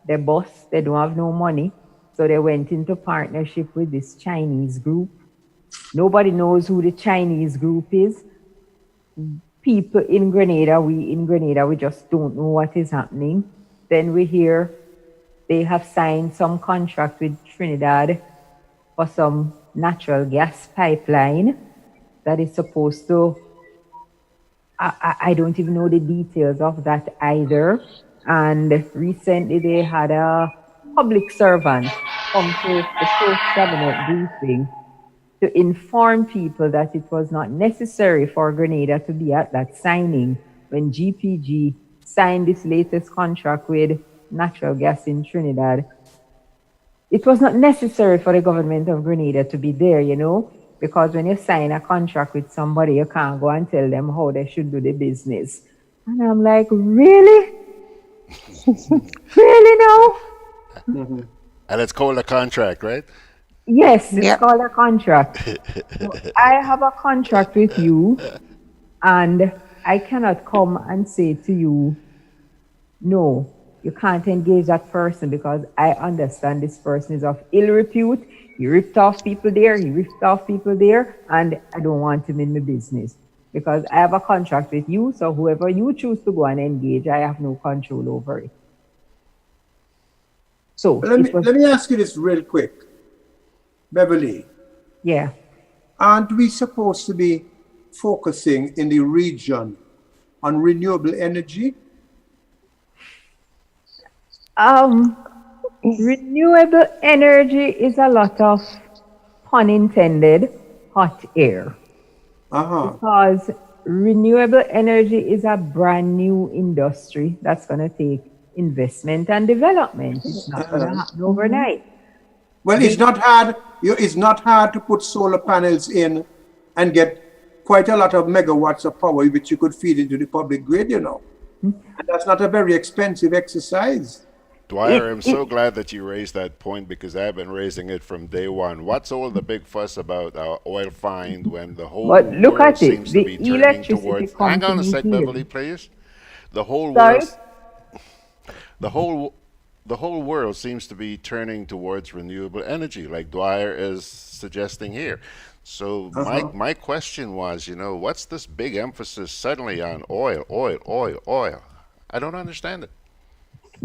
they don't have no money, so they went into partnership with this Chinese group. Nobody knows who the Chinese group is. People in Grenada, we just don't know what is happening. Then we hear they have signed some contract with Trinidad for some natural gas pipeline that is supposed to, I don't even know the details of that either. And recently they had a public servant come to the first cabinet briefing to inform people that it was not necessary for Grenada to be at that signing when GPG signed this latest contract with natural gas in Trinidad. It was not necessary for the government of Grenada to be there, you know, because when you sign a contract with somebody, you can't go and tell them how they should do the business. And I'm like, really? Really now? And it's called a contract, right? Yes, it's called a contract. So I have a contract with you, and I cannot come and say to you, no, you can't engage that person because I understand this person is of ill repute. He ripped off people there, and I don't want him in the business because I have a contract with you, so whoever you choose to go and engage, I have no control over it. So let me ask you this real quick. Beverly. Yeah. Aren't we supposed to be focusing in the region on renewable energy? Renewable energy is a lot of, pun intended, hot air. Because renewable energy is a brand new industry that's going to take investment and development. It's not going to happen overnight. Well, it's not hard. It's not hard to put solar panels in and get quite a lot of megawatts of power, which you could feed into the public grid, you know. And that's not a very expensive exercise. Dwyer, I'm so glad that you raised that point because I've been raising it from day one. What's all the big fuss about our oil find when the whole world seems to be turning towards... Hang on a sec, Beverly, please. The whole world seems to be turning towards renewable energy, like Dwyer is suggesting here. So my question was, you know, what's this big emphasis suddenly on oil? I don't understand it.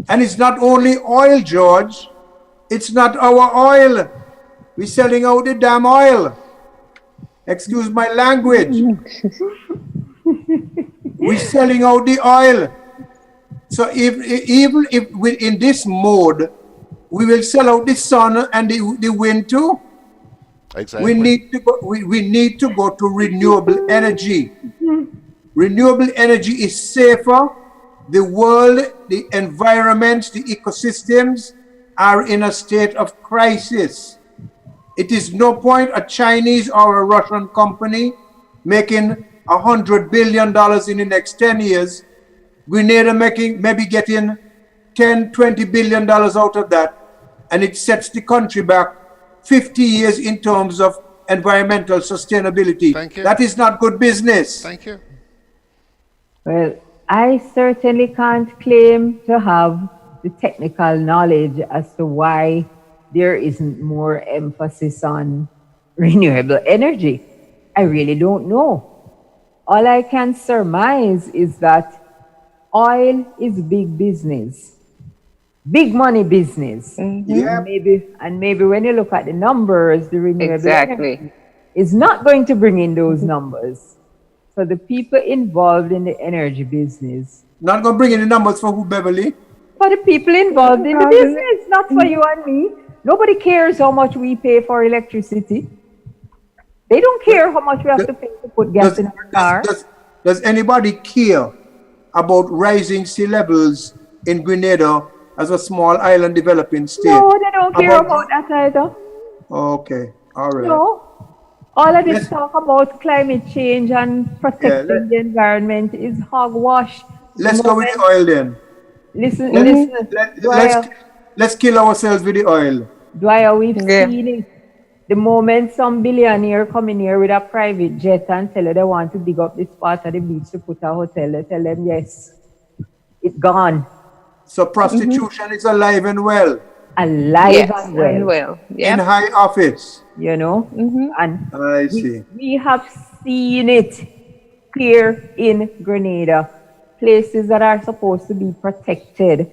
And it's not only oil, George. It's not our oil. We're selling out the damn oil. Excuse my language. We're selling out the oil. So even if we're in this mode we will sell out the sun and the wind too. Exactly. We need to go to renewable energy. Renewable energy is safer. The world, the environment, the ecosystems are in a state of crisis. It is no point a Chinese or a Russian company making $100 billion in the next 10 years, Grenada maybe getting 10, $20 billion out of that, and it sets the country back 50 years in terms of environmental sustainability. Thank you. That is not good business. Thank you. Well, I certainly can't claim to have the technical knowledge as to why there isn't more emphasis on renewable energy. I really don't know. All I can surmise is that oil is big business, big money business. Yeah. And maybe when you look at the numbers, the renewable energy is not going to bring in those numbers. So the people involved in the energy business. Not going to bring in the numbers for who, Beverly? For the people involved in the business, not for you and me. Nobody cares how much we pay for electricity. They don't care how much we have to pay to put gas in our car. Does anybody care about rising sea levels in Grenada as a small island developing state? No, they don't care about that either. Okay, all right. No. All of this talk about climate change and protecting the environment is hogwash. Let's go with the oil then. Listen, let's kill ourselves with the oil. Dwyer, we've seen it. The moment some billionaire come in here with a private jet and tell you they want to dig up this part of the beach to put a hotel, they tell them yes, it's gone. So prostitution is alive and well. Alive and well. Yep. In high office. You know? And I see. We have seen it here in Grenada. Places that are supposed to be protected.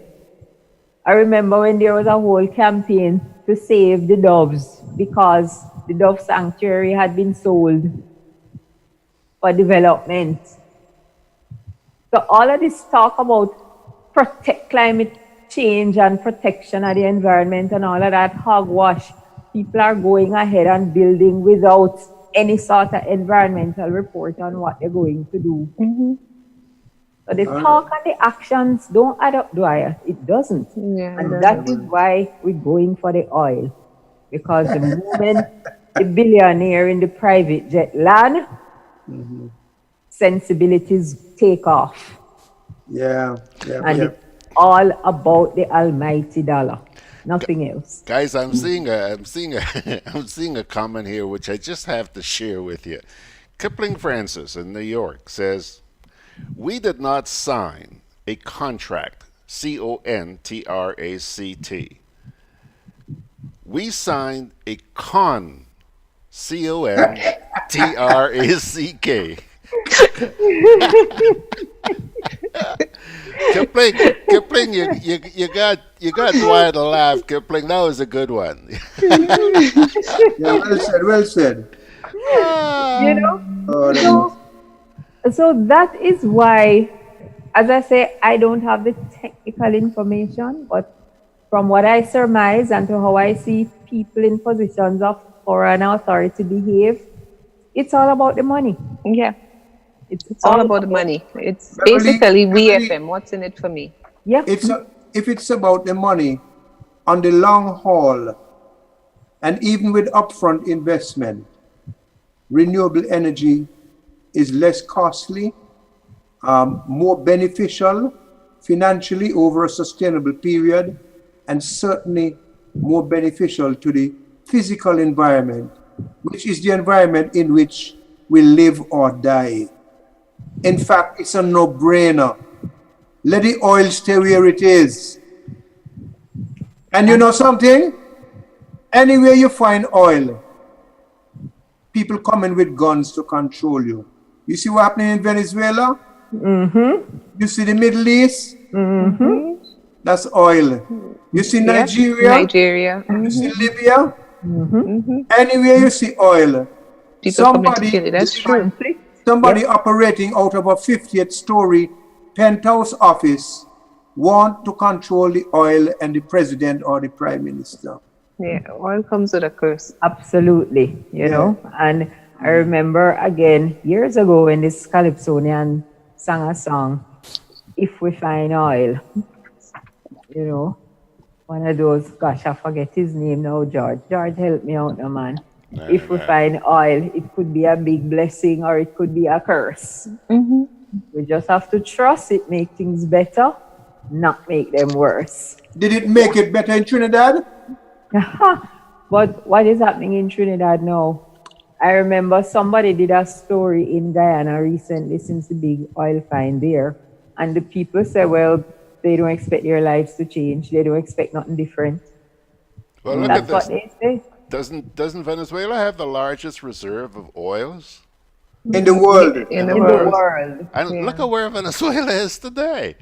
I remember when there was a whole campaign to save the doves because the dove sanctuary had been sold for development. So all of this talk about climate change and protection of the environment and all of that hogwash, people are going ahead and building without any sort of environmental report on what they're going to do. So the talk and the actions don't add up, Dwyer. It doesn't. And that is why we're going for the oil. Because the moment the billionaire in the private jet land, sensibilities take off. And it's all about the almighty dollar. Nothing else. Guys, I'm seeing a comment here which I just have to share with you. Kipling Francis in New York says, "We did not sign a contract, contract. We signed a contrack. Kipling, you got Dwyer to laugh. Kipling, that was a good one. Well said. You know? So that is why, as I say, I don't have the technical information, but from what I surmise and to how I see people in positions of foreign authority behave, it's all about the money. Yeah. It's all about the money. It's basically VFM. What's in it for me? Yeah. If it's about the money on the long haul, and even with upfront investment, renewable energy is less costly, more beneficial financially over a sustainable period, and certainly more beneficial to the physical environment, which is the environment in which we live or die. In fact, it's a no-brainer. Let the oil stay where it is. And you know something? Anywhere you find oil, people coming with guns to control you. You see what's happening in Venezuela? You see the Middle East? That's oil. You see Nigeria? You see Libya? Anywhere you see oil, somebody operating out of a 50th story penthouse office want to control the oil and the president or the prime minister. Yeah, oil comes with a curse. Absolutely, you know. And I remember again years ago when this Calypsonian sang a song, "If We Find Oil," you know, one of those, gosh, I forget his name now, George. George, help me out now, man. If we find oil, it could be a big blessing or it could be a curse. We just have to trust it, make things better, not make them worse. Did it make it better in Trinidad? But what is happening in Trinidad now? I remember somebody did a story in Guyana recently since the big oil find there. And the people say, well, they don't expect their lives to change. They don't expect nothing different. Well, look That's at this. what they say. Doesn't Venezuela have the largest reserve of oils in the world? In the world. And look at where Venezuela is today.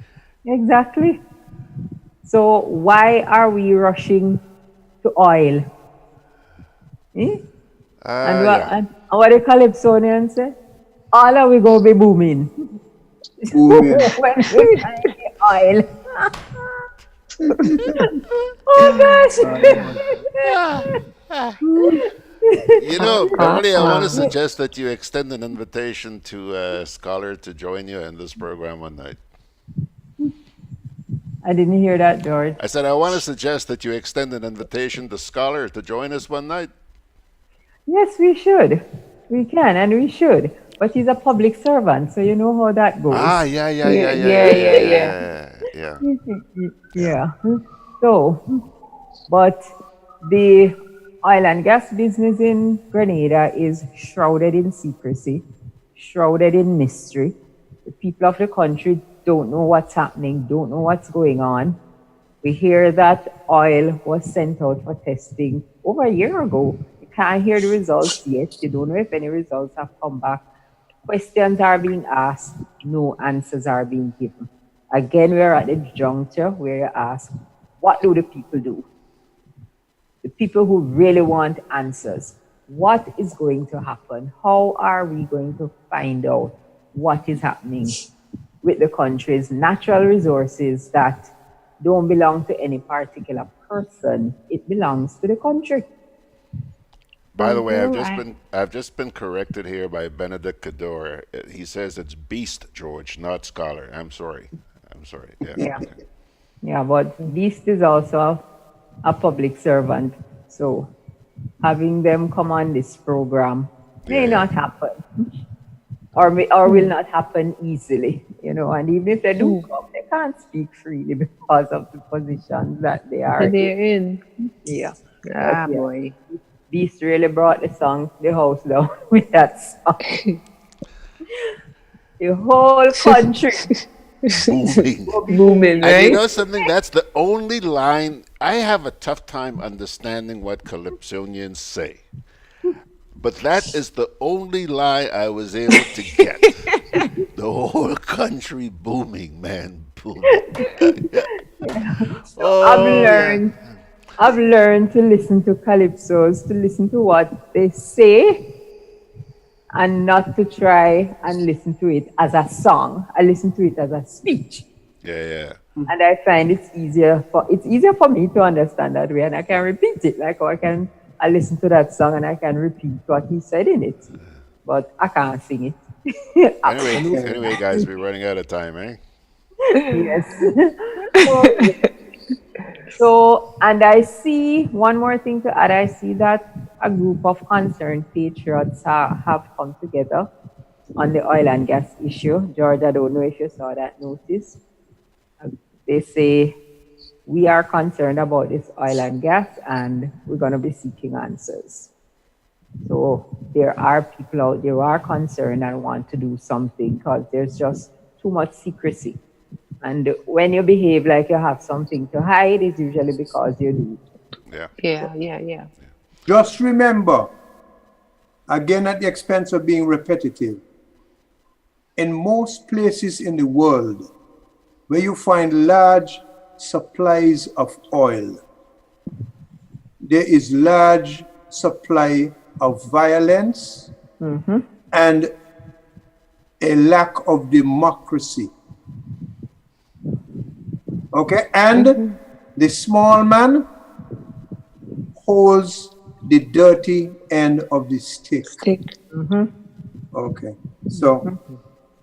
Exactly. So why are we rushing to oil? And what the Calypsonians say? All of we go be booming. When we find the oil. Oh gosh. You know, Beverley, I want to suggest that you extend an invitation to a scholar to join you in this program one night. I didn't hear that, George. I said I want to suggest that you extend an invitation to scholar to join us one night. Yes, we should. We can and we should. But he's a public servant, so you know how that goes. Yeah. So, but the oil and gas business in Grenada is shrouded in secrecy, shrouded in mystery. The people of the country don't know what's happening, don't know what's going on. We hear that oil was sent out for testing over a year ago. You can't hear the results yet. You don't know if any results have come back. Questions are being asked, no answers are being given. Again, we're at the juncture where you ask, what do the people do? The people who really want answers. What is going to happen? How are we going to find out what is happening with the country's natural resources that don't belong to any particular person? It belongs to the country. By the way, I've just been corrected here by Benedict Cador. He says it's Beast George, not Scholar. I'm sorry. Yeah, but Beast is also a public servant, so having them come on this program may not happen, or will not happen easily, you know. And even if they do come, they can't speak freely because of the positions that they're in. Yeah. Boy. Beast really brought the house down with that song. The whole country booming, right? And you know something? That's the only line. I have a tough time understanding what Calypsonians say. But that is the only lie I was able to get. The whole country booming, man. Booming. I've learned to listen to calypsos, to listen to what they say, and not to try and listen to it as a song. I listen to it as a speech. Yeah. And I find it's easier for me to understand that way, and I can repeat it. Like I listen to that song and I can repeat what he said in it, but I can't sing it. Anyway, guys, we're running out of time, eh? Yes. So, and I see one more thing to add. I see that a group of concerned patriots have come together on the oil and gas issue. George, I don't know if you saw that notice. They say, we are concerned about this oil and gas and we're going to be seeking answers. So there are people out there who are concerned and want to do something because there's just too much secrecy. And when you behave like you have something to hide, it's usually because you do. Yeah. Just remember, again at the expense of being repetitive, in most places in the world where you find large supplies of oil, there is large supply of violence and a lack of democracy. Okay, and the small man holds the dirty end of the stick. Okay, so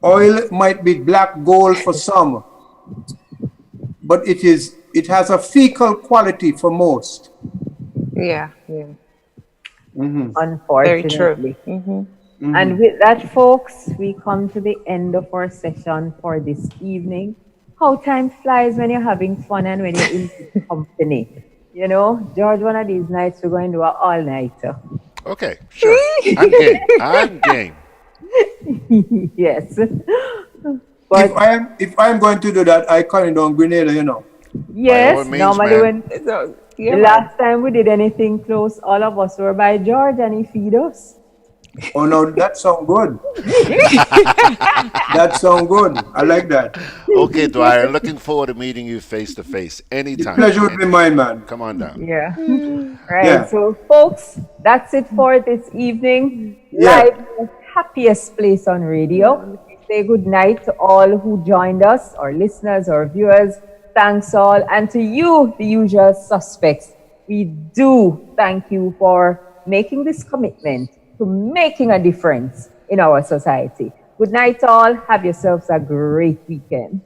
oil might be black gold for some, but it has a fecal quality for most. Yeah. Unfortunately. Very true. And with that, folks, we come to the end of our session for this evening. How time flies when you're having fun and when you're in good company. You know, George, one of these nights we're going to do an all-nighter. Okay, sure. I'm game. I'm game. Yes. But if I'm going to do that, I call it on Grenada, you know. Yes, means, normally man. when the last time we did anything close, all of us were by George and he feed us. Oh no, that sounds good. That sounds good. I like that. Okay, Dwyer, looking forward to meeting you face to face anytime. The pleasure would be mine, man. Come on down. Yeah. Right. Yeah. So, folks, that's it for this evening. Yeah. Live in the happiest place on radio. We say good night to all who joined us, our listeners, our viewers. Thanks all. And to you, the usual suspects, we do thank you for making this commitment to making a difference in our society. Good night all. Have yourselves a great weekend.